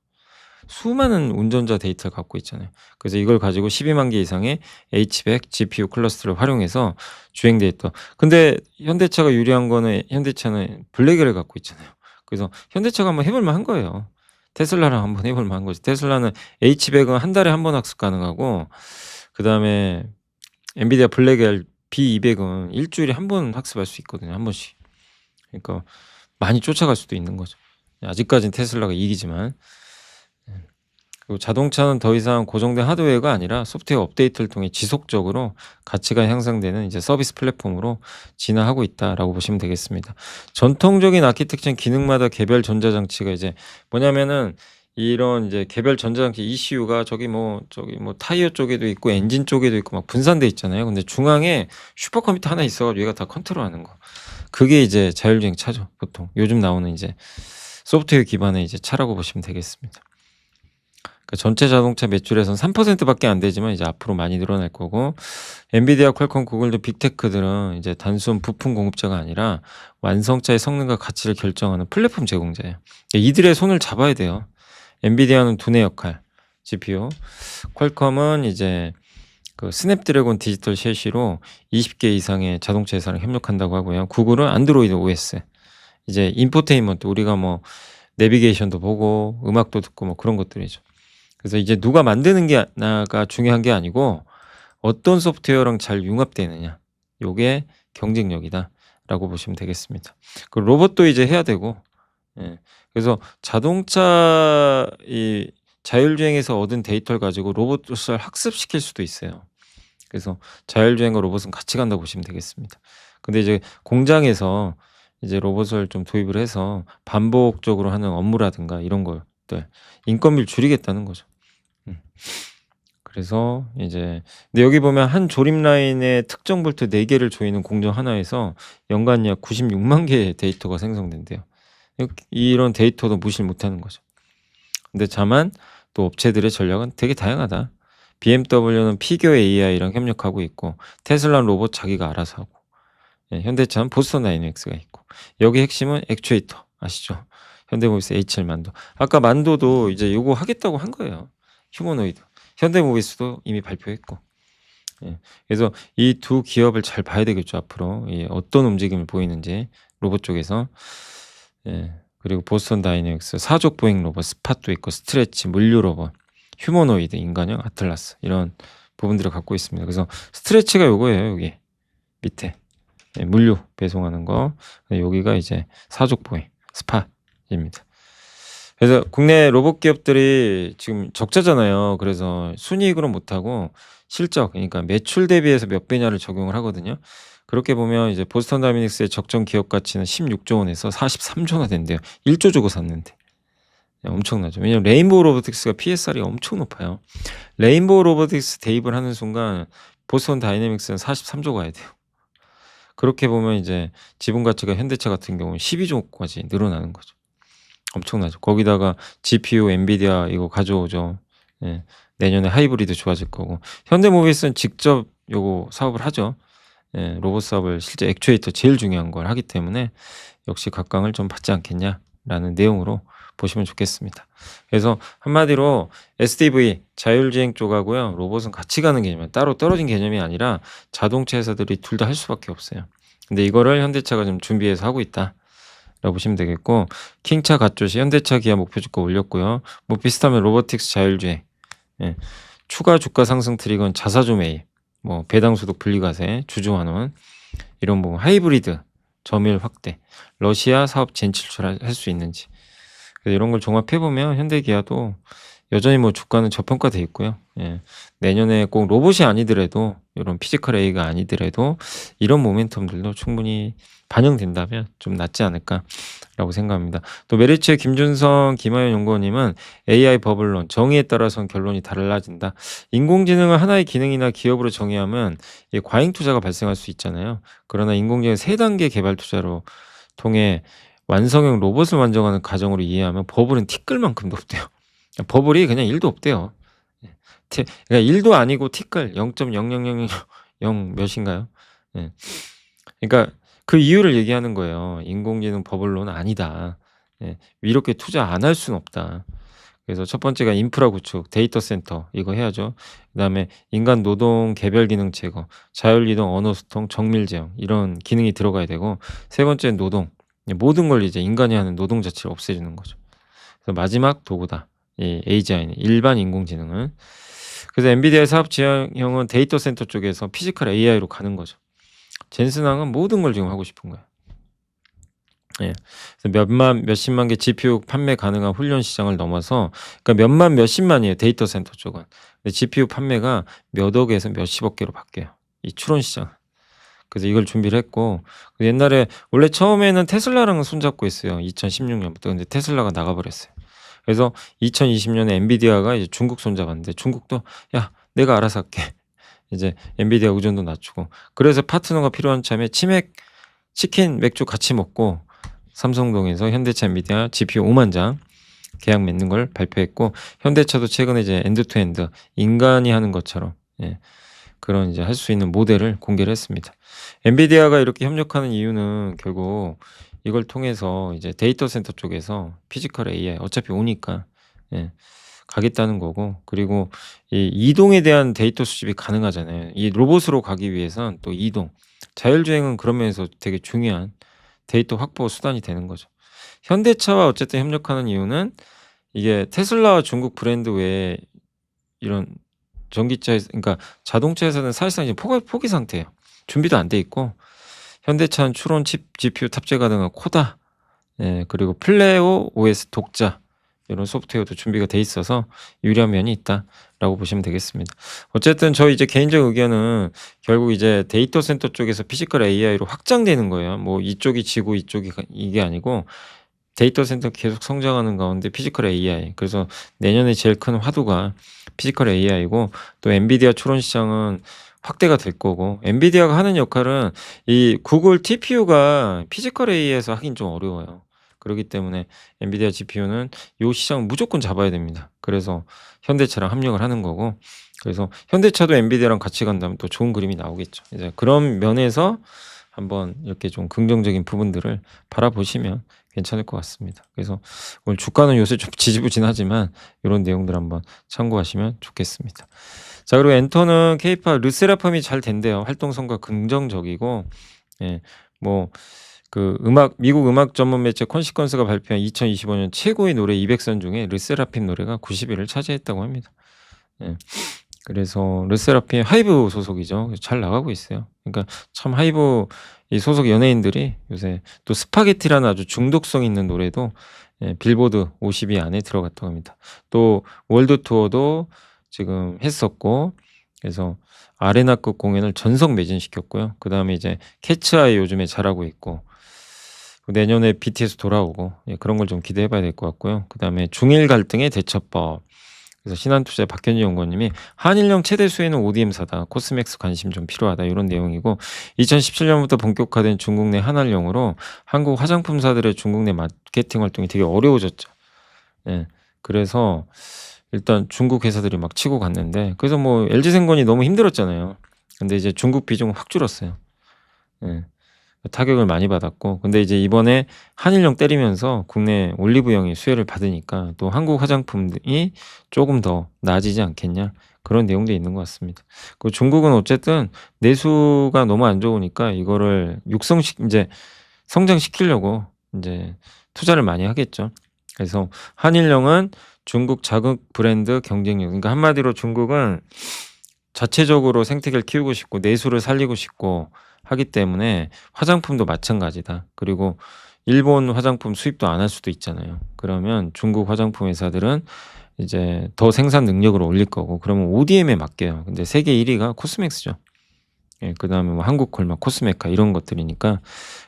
Speaker 1: 수많은 운전자 데이터를 갖고 있잖아요. 그래서 이걸 가지고 12만 개 이상의 H100 GPU 클러스터를 활용해서 주행 데이터. 근데 현대차가 유리한 거는 현대차는 블랙을 갖고 있잖아요. 그래서 현대차가 한번 해볼 만한 거예요. 테슬라랑 한번 해볼 만한 거죠. 테슬라는 H100은 한 달에 한 번 학습 가능하고, 그 다음에 엔비디아 블랙엘 B200은 일주일에 한 번 학습할 수 있거든요. 한 번씩. 그러니까 많이 쫓아갈 수도 있는 거죠. 아직까지는 테슬라가 이기지만. 그리고 자동차는 더 이상 고정된 하드웨어가 아니라 소프트웨어 업데이트를 통해 지속적으로 가치가 향상되는 이제 서비스 플랫폼으로 진화하고 있다라고 보시면 되겠습니다. 전통적인 아키텍처는 기능마다 개별 전자장치가 이제 뭐냐면은, 이런 이제 개별 전자장치 ECU가 저기 뭐 타이어 쪽에도 있고 엔진 쪽에도 있고 막 분산돼 있잖아요. 근데 중앙에 슈퍼컴퓨터 하나 있어가지고 얘가 다 컨트롤하는 거. 그게 이제 자율주행 차죠. 보통 요즘 나오는 이제 소프트웨어 기반의 이제 차라고 보시면 되겠습니다. 그러니까 전체 자동차 매출에선 3%밖에 안 되지만 이제 앞으로 많이 늘어날 거고, 엔비디아, 퀄컴, 구글 등 빅테크들은 이제 단순 부품 공급자가 아니라 완성차의 성능과 가치를 결정하는 플랫폼 제공자예요. 그러니까 이들의 손을 잡아야 돼요. 엔비디아는 두뇌 역할, GPU. 퀄컴은 이제 그 스냅드래곤 디지털 셰시로 20개 이상의 자동차 회사랑 협력한다고 하고요. 구글은 안드로이드 OS. 이제 인포테인먼트 우리가 뭐 내비게이션도 보고 음악도 듣고 뭐 그런 것들이죠. 그래서 이제 누가 만드는 게 나가 중요한 게 아니고 어떤 소프트웨어랑 잘 융합되느냐. 요게 경쟁력이다라고 보시면 되겠습니다. 그 로봇도 이제 해야 되고 예. 그래서 자동차 이 자율주행에서 얻은 데이터를 가지고 로봇을 학습시킬 수도 있어요. 그래서 자율주행과 로봇은 같이 간다고 보시면 되겠습니다. 근데 이제 공장에서 이제 로봇을 좀 도입을 해서 반복적으로 하는 업무라든가 이런 것들 인건비를 줄이겠다는 거죠. 음. 그래서 이제 근데 여기 보면 한 조립 라인에 특정 볼트 4 개를 조이는 공정 하나에서 연간 약 96만 개의 데이터가 생성된대요. 이런 데이터도 무시를 못하는 거죠. 근데 다만 또 업체들의 전략은 되게 다양하다. BMW는 피겨 AI랑 협력하고 있고 테슬라는 로봇 자기가 알아서 하고 예, 현대차는 보스턴 다이내믹스가 있고 여기 핵심은 액추에이터 아시죠? 현대모비스 H7 만도. 아까 만도도 이제 요거 하겠다고 한 거예요. 휴머노이드. 현대모비스도 이미 발표했고. 예. 그래서 이 두 기업을 잘 봐야 되겠죠, 앞으로. 예, 어떤 움직임을 보이는지 로봇 쪽에서. 예. 그리고 보스턴 다이내믹스, 사족 보행 로봇, 스팟도 있고 스트레치, 물류 로봇, 휴머노이드, 인간형, 아틀라스 이런 부분들을 갖고 있습니다. 그래서 스트레치가 요거예요, 여기 밑에. 예, 물류 배송하는 거. 여기가 이제 사족 보행, 스팟입니다. 그래서 국내 로봇 기업들이 지금 적자잖아요. 그래서 순이익으로 못하고 실적, 그러니까 매출 대비해서 몇 배냐를 적용을 하거든요. 그렇게 보면 이제 보스턴 다이내믹스의 적정 기업 가치는 16조 원에서 43조나 된대요. 1조 주고 샀는데. 네, 엄청나죠. 왜냐면 레인보우 로보틱스가 PSR이 엄청 높아요. 레인보우 로보틱스 대입을 하는 순간 보스턴 다이내믹스는 43조 가야 돼요. 그렇게 보면 이제 지분 가치가 현대차 같은 경우는 12조까지 늘어나는 거죠. 엄청나죠. 거기다가 GPU, 엔비디아 이거 가져오죠. 예. 내년에 하이브리드 좋아질 거고. 현대모비스는 직접 요거 사업을 하죠. 예. 로봇 사업을 실제 액추에이터 제일 중요한 걸 하기 때문에 역시 각광을 좀 받지 않겠냐라는 내용으로 보시면 좋겠습니다. 그래서 한마디로 SDV 자율주행 쪽하고요. 로봇은 같이 가는 개념이에요. 따로 떨어진 개념이 아니라 자동차 회사들이 둘 다 할 수밖에 없어요. 근데 이거를 현대차가 좀 준비해서 하고 있다. 라고 보시면 되겠고 킹차 갓조시 현대차 기아 목표 주가 올렸고요. 뭐 비슷하면 로보틱스 자율주행 예. 추가 주가 상승 트리거는 자사주 매입 뭐 배당 소득 분리과세 주주 환원 이런 부분 하이브리드 점유율 확대 러시아 사업 진출할 수 있는지 이런 걸 종합해 보면 현대 기아도 여전히 뭐 주가는 저평가돼 있고요. 예. 내년에 꼭 로봇이 아니더라도 이런 피지컬 A가 아니더라도 이런 모멘텀들도 충분히 반영된다면 좀 낫지 않을까라고 생각합니다. 또 메리츠의 김준성, 김하연 연구원님은 AI 버블론 정의에 따라서는 결론이 달라진다. 인공지능을 하나의 기능이나 기업으로 정의하면 과잉 투자가 발생할 수 있잖아요. 그러나 인공지능 3단계 개발 투자로 통해 완성형 로봇을 완성하는 과정으로 이해하면 버블은 티끌만큼도 없대요. 버블이 그냥 1도 없대요. 예. 그러니까 1도 아니고 티끌 0.00000 몇인가요? 예. 그러니까 그 이유를 얘기하는 거예요. 인공지능 버블론은 아니다. 예. 이렇게 투자 안 할 수는 없다. 그래서 첫 번째가 인프라 구축, 데이터 센터 이거 해야죠. 그다음에 인간 노동 개별 기능 제거, 자율 이동, 언어 소통, 정밀 제어 이런 기능이 들어가야 되고 세 번째는 노동. 모든 걸 이제 인간이 하는 노동 자체를 없애주는 거죠. 그래서 마지막 도구다. 이 AGI는 일반 인공지능은. 그래서 엔비디아의 사업 지향형은 데이터 센터 쪽에서 피지컬 AI로 가는 거죠. 젠슨왕은 모든 걸 지금 하고 싶은 거예요. 예. 그래서 몇십만 개 GPU 판매 가능한 훈련 시장을 넘어서 그러니까 몇십만이에요. 데이터 센터 쪽은. 근데 GPU 판매가 몇 억에서 몇십억 개로 바뀌어요. 이 추론 시장. 그래서 이걸 준비를 했고 옛날에 원래 처음에는 테슬라랑 손잡고 있어요. 2016년부터. 근데 테슬라가 나가버렸어요. 그래서 2020년에 엔비디아가 이제 중국 손잡았는데 중국도 야 내가 알아서 할게. 이제 엔비디아 의존도 낮추고 그래서 파트너가 필요한 참에 치킨 맥주 같이 먹고 삼성동에서 현대차 엔비디아 GPU 5만 장 계약 맺는 걸 발표했고 현대차도 최근에 이제 엔드투엔드 인간이 하는 것처럼 예, 그런 이제 할 수 있는 모델을 공개를 했습니다. 엔비디아가 이렇게 협력하는 이유는 결국 이걸 통해서 이제 데이터 센터 쪽에서 피지컬 AI 어차피 오니까 예, 가겠다는 거고, 그리고 이 이동에 대한 데이터 수집이 가능하잖아요. 이 로봇으로 가기 위해선 또 이동, 자율주행은 그런 면에서 되게 중요한 데이터 확보 수단이 되는 거죠. 현대차와 어쨌든 협력하는 이유는 이게 테슬라와 중국 브랜드 외에 이런 전기차에, 그러니까 자동차에서는 사실상 이제 포기 상태예요. 준비도 안 돼 있고, 현대차는 추론 칩 GPU 탑재 가능한 코다, 그리고 플레오 OS 독자 이런 소프트웨어도 준비가 돼 있어서 유리한 면이 있다라고 보시면 되겠습니다. 어쨌든 저희 이제 개인적 의견은 결국 이제 데이터 센터 쪽에서 피지컬 AI로 확장되는 거예요. 뭐 이쪽이 지고 이쪽이 이게 아니고, 데이터 센터 계속 성장하는 가운데 피지컬 AI. 그래서 내년에 제일 큰 화두가 피지컬 AI고, 또 엔비디아 추론 시장은 확대가 될 거고, 엔비디아가 하는 역할은 이 구글 TPU가 피지컬 AI에서 하긴 좀 어려워요. 그렇기 때문에 엔비디아 GPU는 요 시장은 무조건 잡아야 됩니다. 그래서 현대차랑 합력을 하는 거고, 그래서 현대차도 엔비디아랑 같이 간다면 또 좋은 그림이 나오겠죠. 이제 그런 면에서 한번 이렇게 좀 긍정적인 부분들을 바라보시면 괜찮을 것 같습니다. 그래서 오늘 주가는 요새 좀 지지부진하지만 이런 내용들 한번 참고하시면 좋겠습니다. 자, 그리고 엔터는 K-팝 르세라핌이 잘 된대요. 활동성과 긍정적이고, 뭐 미국 음악 전문 매체 콘시퀀스가 발표한 2025년 최고의 노래 200선 중에 르세라핌 노래가 90위를 차지했다고 합니다. 그래서 르세라핌 하이브 소속이죠. 잘 나가고 있어요. 그러니까 참 하이브 이 소속 연예인들이 요새, 또 스파게티라는 아주 중독성 있는 노래도 빌보드 50위 안에 들어갔다고 합니다. 또 월드 투어도 지금 했었고, 그래서 아레나급 공연을 전석 매진시켰고요. 그다음에 이제 캐츠아이 요즘에 잘하고 있고, 내년에 BTS 돌아오고, 그런 걸 좀 기대해 봐야 될 것 같고요. 그다음에 중일 갈등의 대처법. 그래서 신한투자의 박현지 연구원님이 한일령 최대 수혜는 ODM사다. 코스맥스 관심 좀 필요하다. 이런 내용이고, 2017년부터 본격화된 중국 내 한알령으로 한국 화장품사들의 중국 내 마케팅 활동이 되게 어려워졌죠. 그래서 일단 중국 회사들이 막 치고 갔는데, 그래서 뭐 LG생건이 너무 힘들었잖아요. 근데 이제 중국 비중은 확 줄었어요. 타격을 많이 받았고, 근데 이제 이번에 한일령 때리면서 국내 올리브영이 수혜를 받으니까 또 한국 화장품이 조금 더 나아지지 않겠냐, 그런 내용도 있는 것 같습니다. 그 중국은 어쨌든 내수가 너무 안 좋으니까 이거를 이제 성장시키려고 이제 투자를 많이 하겠죠. 그래서 한일령은 중국 자국 브랜드 경쟁력, 그러니까 한마디로 중국은 자체적으로 생태계를 키우고 싶고 내수를 살리고 싶고 하기 때문에 화장품도 마찬가지다. 그리고 일본 화장품 수입도 안 할 수도 있잖아요. 그러면 중국 화장품 회사들은 이제 더 생산 능력을 올릴 거고, 그러면 ODM에 맡겨요. 근데 세계 1위가 코스맥스죠. 그다음에 뭐 한국 콜마, 코스메카 이런 것들이니까.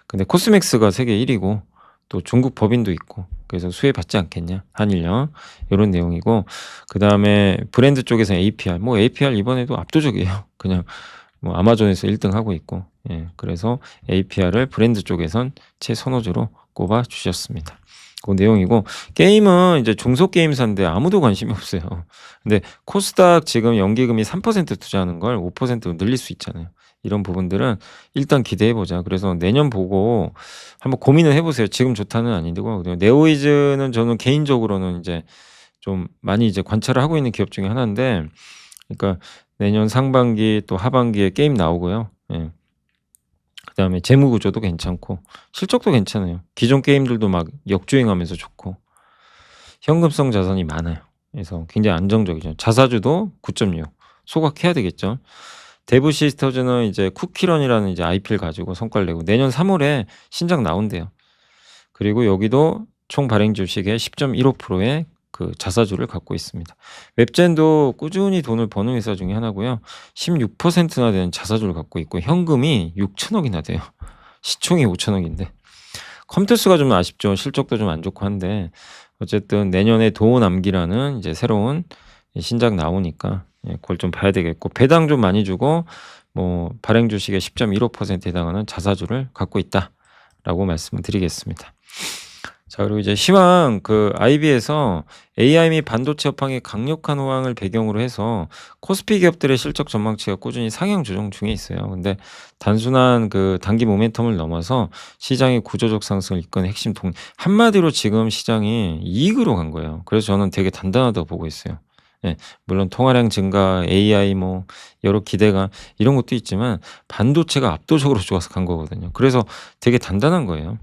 Speaker 1: 근데 코스맥스가 세계 1위고 또 중국 법인도 있고, 그래서 수혜 받지 않겠냐, 한일령. 요런 내용이고, 그다음에 브랜드 쪽에서 APR, 뭐 APR 이번에도 압도적이에요. 그냥 뭐 아마존에서 1등 하고 있고, 그래서 APR을 브랜드 쪽에선 최선호주로 꼽아 주셨습니다. 그 내용이고, 게임은 이제 중소게임사인데 아무도 관심이 없어요. 근데 코스닥 지금 연기금이 3% 투자하는 걸 5%로 늘릴 수 있잖아요. 이런 부분들은 일단 기대해 보자. 그래서 내년 보고 한번 고민을 해 보세요. 지금 좋다는 아니고. 네오이즈는 저는 개인적으로는 이제 좀 많이 이제 관찰을 하고 있는 기업 중에 하나인데, 그러니까 내년 상반기 또 하반기에 게임 나오고요. 그다음에 재무 구조도 괜찮고 실적도 괜찮아요. 기존 게임들도 막 역주행하면서 좋고 현금성 자산이 많아요. 그래서 굉장히 안정적이죠. 자사주도 9.6 소각해야 되겠죠. 대부 시스터즈는 이제 쿠키런이라는 이제 IP를 가지고 성과를 내고 내년 3월에 신작 나온대요. 그리고 여기도 총 발행 주식의 10.15%의 그 자사주를 갖고 있습니다. 웹젠도 꾸준히 돈을 버는 회사 중에 하나고요. 16%나 되는 자사주를 갖고 있고 현금이 6천억이나 돼요. 시총이 5천억인데. 컴투스가 좀 아쉽죠. 실적도 좀 안 좋고 한데, 어쨌든 내년에 도우남기라는 이제 새로운 신작 나오니까 그걸 좀 봐야 되겠고, 배당 좀 많이 주고 뭐 발행 주식의 10.15%에 해당하는 자사주를 갖고 있다라고 말씀을 드리겠습니다. 자, 그리고 이제 시황 IB에서 AI 및 반도체 업황의 강력한 호황을 배경으로 해서 코스피 기업들의 실적 전망치가 꾸준히 상향 조정 중에 있어요. 근데 단순한 단기 모멘텀을 넘어서 시장의 구조적 상승을 이끄는 핵심 한마디로 지금 시장이 이익으로 간 거예요. 그래서 저는 되게 단단하다고 보고 있어요. 예. 물론 통화량 증가, AI 여러 기대가 이런 것도 있지만 반도체가 압도적으로 좋아서 간 거거든요. 그래서 되게 단단한 거예요.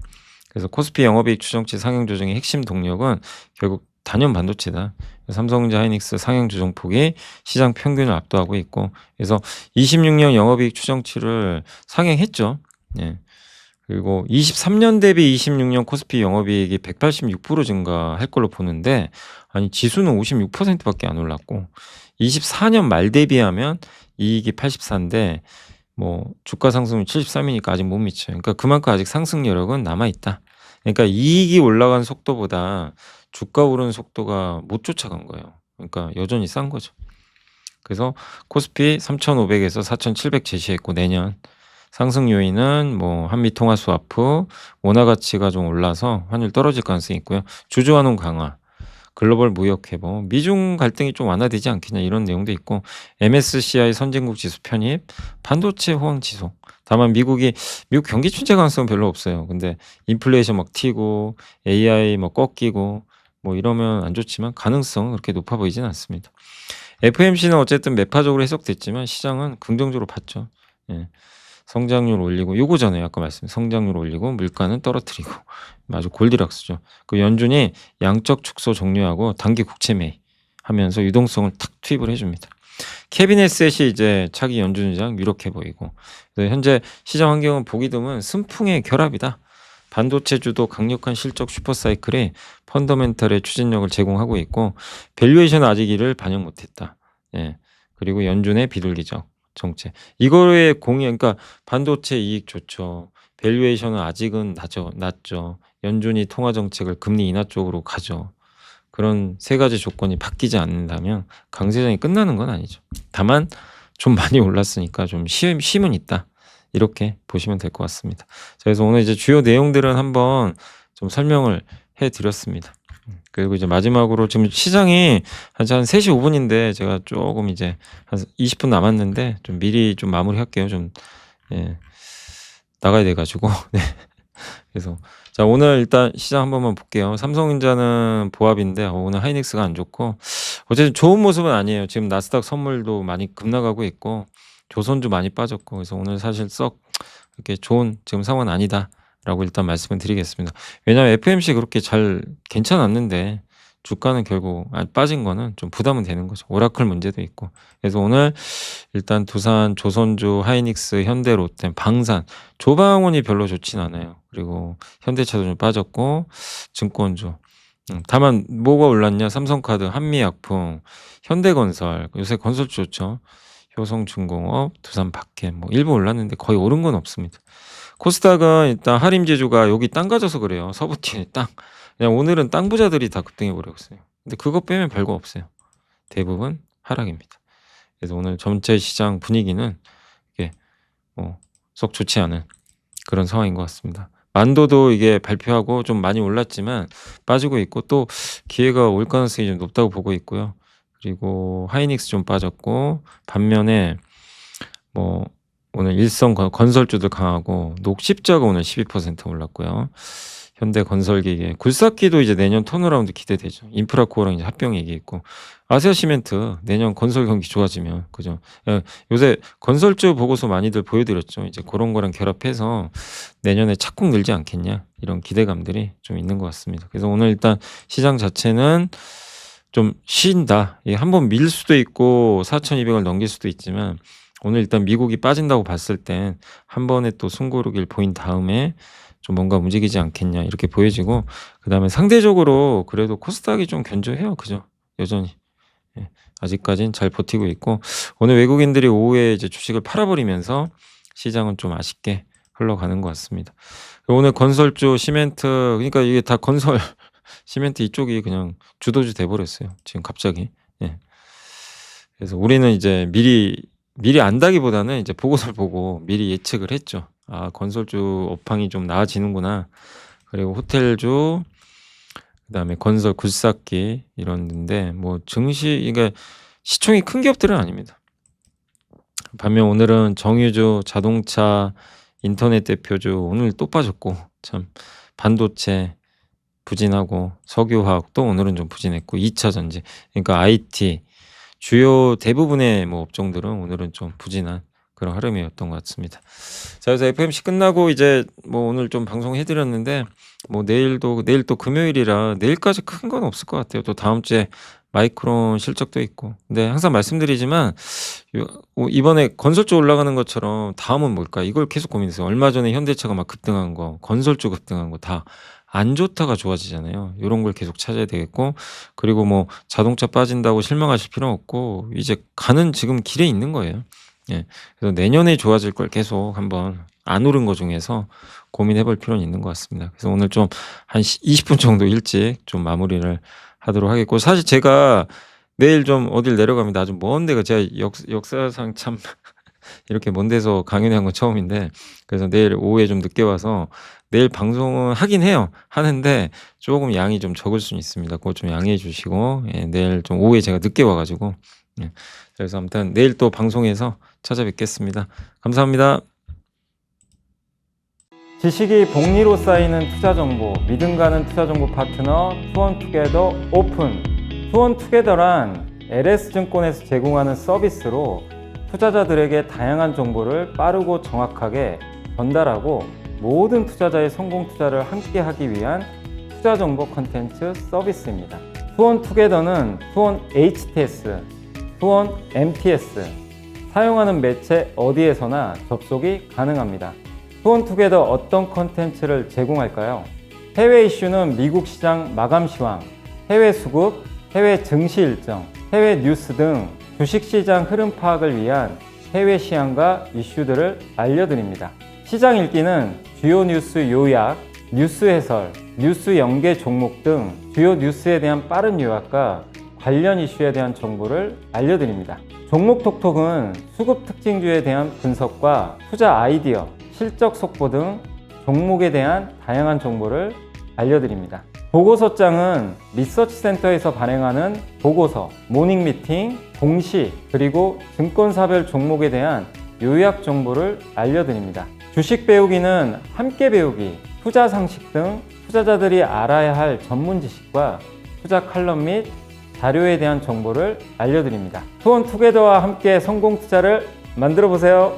Speaker 1: 그래서 코스피 영업이익 추정치 상향 조정의 핵심 동력은 결국 단연 반도체다. 삼성전자 하이닉스 상향 조정폭이 시장 평균을 압도하고 있고, 그래서 26년 영업이익 추정치를 상향했죠. 예. 그리고 23년 대비 26년 코스피 영업이익이 186% 증가할 걸로 보는데, 아니 지수는 56%밖에 안 올랐고 24년 말 대비하면 이익이 84인데 주가 상승률 73이니까 아직 못 미쳐요. 그러니까 그만큼 아직 상승 여력은 남아 있다. 그러니까 이익이 올라간 속도보다 주가 오르는 속도가 못 쫓아간 거예요. 그러니까 여전히 싼 거죠. 그래서 코스피 3,500에서 4,700 제시했고, 내년 상승 요인은 한미 통화 스와프, 원화 가치가 좀 올라서 환율 떨어질 가능성이 있고요. 주주 환원 강화, 글로벌 무역 회복, 미중 갈등이 좀 완화되지 않겠냐 이런 내용도 있고, MSCI 선진국 지수 편입, 반도체 호황 지속. 다만 미국 경기 침체 가능성은 별로 없어요. 근데 인플레이션 튀고 AI 꺾이고 이러면 안 좋지만 가능성은 그렇게 높아 보이진 않습니다. FMC는 어쨌든 매파적으로 해석됐지만 시장은 긍정적으로 봤죠. 예. 성장률 올리고, 요거 전에 아까 성장률 올리고 물가는 떨어뜨리고 아주 골디락스죠. 연준이 양적 축소 종료하고 단기 국채 매입 하면서 유동성을 탁 투입을 해줍니다. 케빈 헤셋이 이제 차기 연준 의장 유력해 보이고, 그래서 현재 시장 환경은 보기 드문 순풍의 결합이다. 반도체주도 강력한 실적 슈퍼사이클이 펀더멘털의 추진력을 제공하고 있고, 밸류에이션은 아직 이를 반영 못했다. 예. 그리고 연준의 비둘기적 정책. 이거에 그러니까 반도체 이익 좋죠. 밸류에이션은 아직은 낮죠. 연준이 통화 정책을 금리 인하 쪽으로 가죠. 그런 세 가지 조건이 바뀌지 않는다면 강세장이 끝나는 건 아니죠. 다만 좀 많이 올랐으니까 좀 쉼은 있다. 이렇게 보시면 될 것 같습니다. 그래서 오늘 이제 주요 내용들은 한번 좀 설명을 해 드렸습니다. 그리고 이제 마지막으로 지금 시장이 한 3시 5분인데 제가 조금 이제 한 20분 남았는데 좀 미리 좀 마무리할게요. 예, 나가야 돼 가지고. 네. 그래서 자, 오늘 일단 시장 한 번만 볼게요. 삼성전자는 보합인데 오늘 하이닉스가 안 좋고, 어쨌든 좋은 모습은 아니에요. 지금 나스닥 선물도 많이 급락하고 있고 조선주 많이 빠졌고, 그래서 오늘 사실 썩 이렇게 좋은 지금 상황은 아니다라고 일단 말씀을 드리겠습니다. 왜냐하면 FMC 그렇게 잘 괜찮았는데 주가는 결국 빠진 거는 좀 부담은 되는 거죠. 오라클 문제도 있고. 그래서 오늘 일단 두산, 조선주, 하이닉스, 현대, 롯데, 방산, 조방원이 별로 좋진 않아요. 그리고 현대차도 좀 빠졌고, 증권주. 다만 뭐가 올랐냐? 삼성카드, 한미약품, 현대건설, 요새 건설주 좋죠. 효성중공업, 두산박해, 일부 올랐는데 거의 오른 건 없습니다. 코스닥은 일단 하림제주가 여기 땅 가져서 그래요. 서부티에 땅. 그냥 오늘은 땅 부자들이 다 급등해 버렸어요. 근데 그거 빼면 별거 없어요. 대부분 하락입니다. 그래서 오늘 전체 시장 분위기는 이게 썩 좋지 않은 그런 상황인 것 같습니다. 만도도 이게 발표하고 좀 많이 올랐지만 빠지고 있고, 또 기회가 올 가능성이 좀 높다고 보고 있고요. 그리고 하이닉스 좀 빠졌고, 반면에 오늘 일성 건설주들 강하고, 녹십자가 오늘 12% 올랐고요. 현대건설기계, 굴삭기도 이제 내년 턴어라운드 기대되죠. 인프라코어랑 이제 합병 얘기했고, 아시아시멘트 내년 건설 경기 좋아지면, 그죠? 요새 건설주 보고서 많이들 보여드렸죠. 이제 그런 거랑 결합해서 내년에 착공 늘지 않겠냐, 이런 기대감들이 좀 있는 것 같습니다. 그래서 오늘 일단 시장 자체는 좀 쉰다. 한번 밀 수도 있고 4,200을 넘길 수도 있지만, 오늘 일단 미국이 빠진다고 봤을 땐 한 번에 또 숨고르기를 보인 다음에 좀 뭔가 움직이지 않겠냐 이렇게 보여지고, 그다음에 상대적으로 그래도 코스닥이 좀 견조해요. 그죠? 여전히. 예. 아직까진 잘 버티고 있고, 오늘 외국인들이 오후에 이제 주식을 팔아버리면서 시장은 좀 아쉽게 흘러가는 것 같습니다. 오늘 건설주, 시멘트, 그러니까 이게 다 건설 시멘트 이쪽이 그냥 주도주 돼 버렸어요. 지금 갑자기. 예. 그래서 우리는 이제 미리 안다기보다는 이제 보고서를 보고 미리 예측을 했죠. 건설주 업황이 좀 나아지는구나. 그리고 호텔주, 그다음에 건설 굴삭기 이런 데인데 뭐 증시 이게 시총이 큰 기업들은 아닙니다. 반면 오늘은 정유주, 자동차, 인터넷 대표주 오늘 또 빠졌고 참 반도체 부진하고 석유화학도 오늘은 좀 부진했고 2차 전지 그러니까 IT 주요 대부분의 뭐 업종들은 오늘은 좀 부진한 그런 흐름이었던 것 같습니다. 자, 그래서 FMC 끝나고 이제 뭐 오늘 좀 방송해 드렸는데 뭐 내일 또 금요일이라 내일까지 큰 건 없을 것 같아요. 또 다음 주에 마이크론 실적도 있고. 근데 항상 말씀드리지만 이번에 건설 쪽 올라가는 것처럼 다음은 뭘까? 이걸 계속 고민했어요. 얼마 전에 현대차가 막 급등한 거, 건설 쪽 급등한 거 다 안 좋다가 좋아지잖아요. 요런 걸 계속 찾아야 되겠고 그리고 뭐 자동차 빠진다고 실망하실 필요는 없고 이제 가는 지금 길에 있는 거예요. 예. 그래서 내년에 좋아질 걸 계속 한번 안 오른 거 중에서 고민해 볼 필요는 있는 것 같습니다. 그래서 오늘 좀 한 20분 정도 일찍 좀 마무리를 하도록 하겠고 사실 제가 내일 좀 어딜 내려갑니다. 아주 먼 데가 제가 역사상 참 이렇게 먼 데서 강연회 한 건 처음인데 그래서 내일 오후에 좀 늦게 와서 내일 방송은 하긴 해요. 하는데 조금 양이 좀 적을 수는 있습니다. 그거 좀 양해해 주시고 예, 내일 좀 오후에 제가 늦게 와 가지고 예. 그래서 아무튼 내일 또 방송에서 찾아뵙겠습니다. 감사합니다.
Speaker 2: 지식이 복리로 쌓이는 투자 정보, 믿음 가는 투자 정보 파트너 투원투게더 오픈. 투원투게더란 LS증권에서 제공하는 서비스로 투자자들에게 다양한 정보를 빠르고 정확하게 전달하고 모든 투자자의 성공 투자를 함께 하기 위한 투자 정보 컨텐츠 서비스입니다. 투원투게더는 투원 HTS, 투원 MTS, 사용하는 매체 어디에서나 접속이 가능합니다. 투원투게더 어떤 컨텐츠를 제공할까요? 해외 이슈는 미국 시장 마감 시황, 해외 수급, 해외 증시 일정, 해외 뉴스 등 주식시장 흐름 파악을 위한 해외 시황과 이슈들을 알려드립니다. 시장 읽기는 주요 뉴스 요약, 뉴스 해설, 뉴스 연계 종목 등 주요 뉴스에 대한 빠른 요약과 관련 이슈에 대한 정보를 알려드립니다. 종목 톡톡은 수급 특징주에 대한 분석과 투자 아이디어, 실적 속보 등 종목에 대한 다양한 정보를 알려드립니다. 보고서장은 리서치센터에서 발행하는 보고서, 모닝미팅, 공시, 그리고 증권사별 종목에 대한 요약 정보를 알려드립니다. 주식 배우기는 함께 배우기, 투자 상식 등 투자자들이 알아야 할 전문 지식과 투자 칼럼 및 자료에 대한 정보를 알려드립니다. 투원투게더와 함께 성공 투자를 만들어 보세요.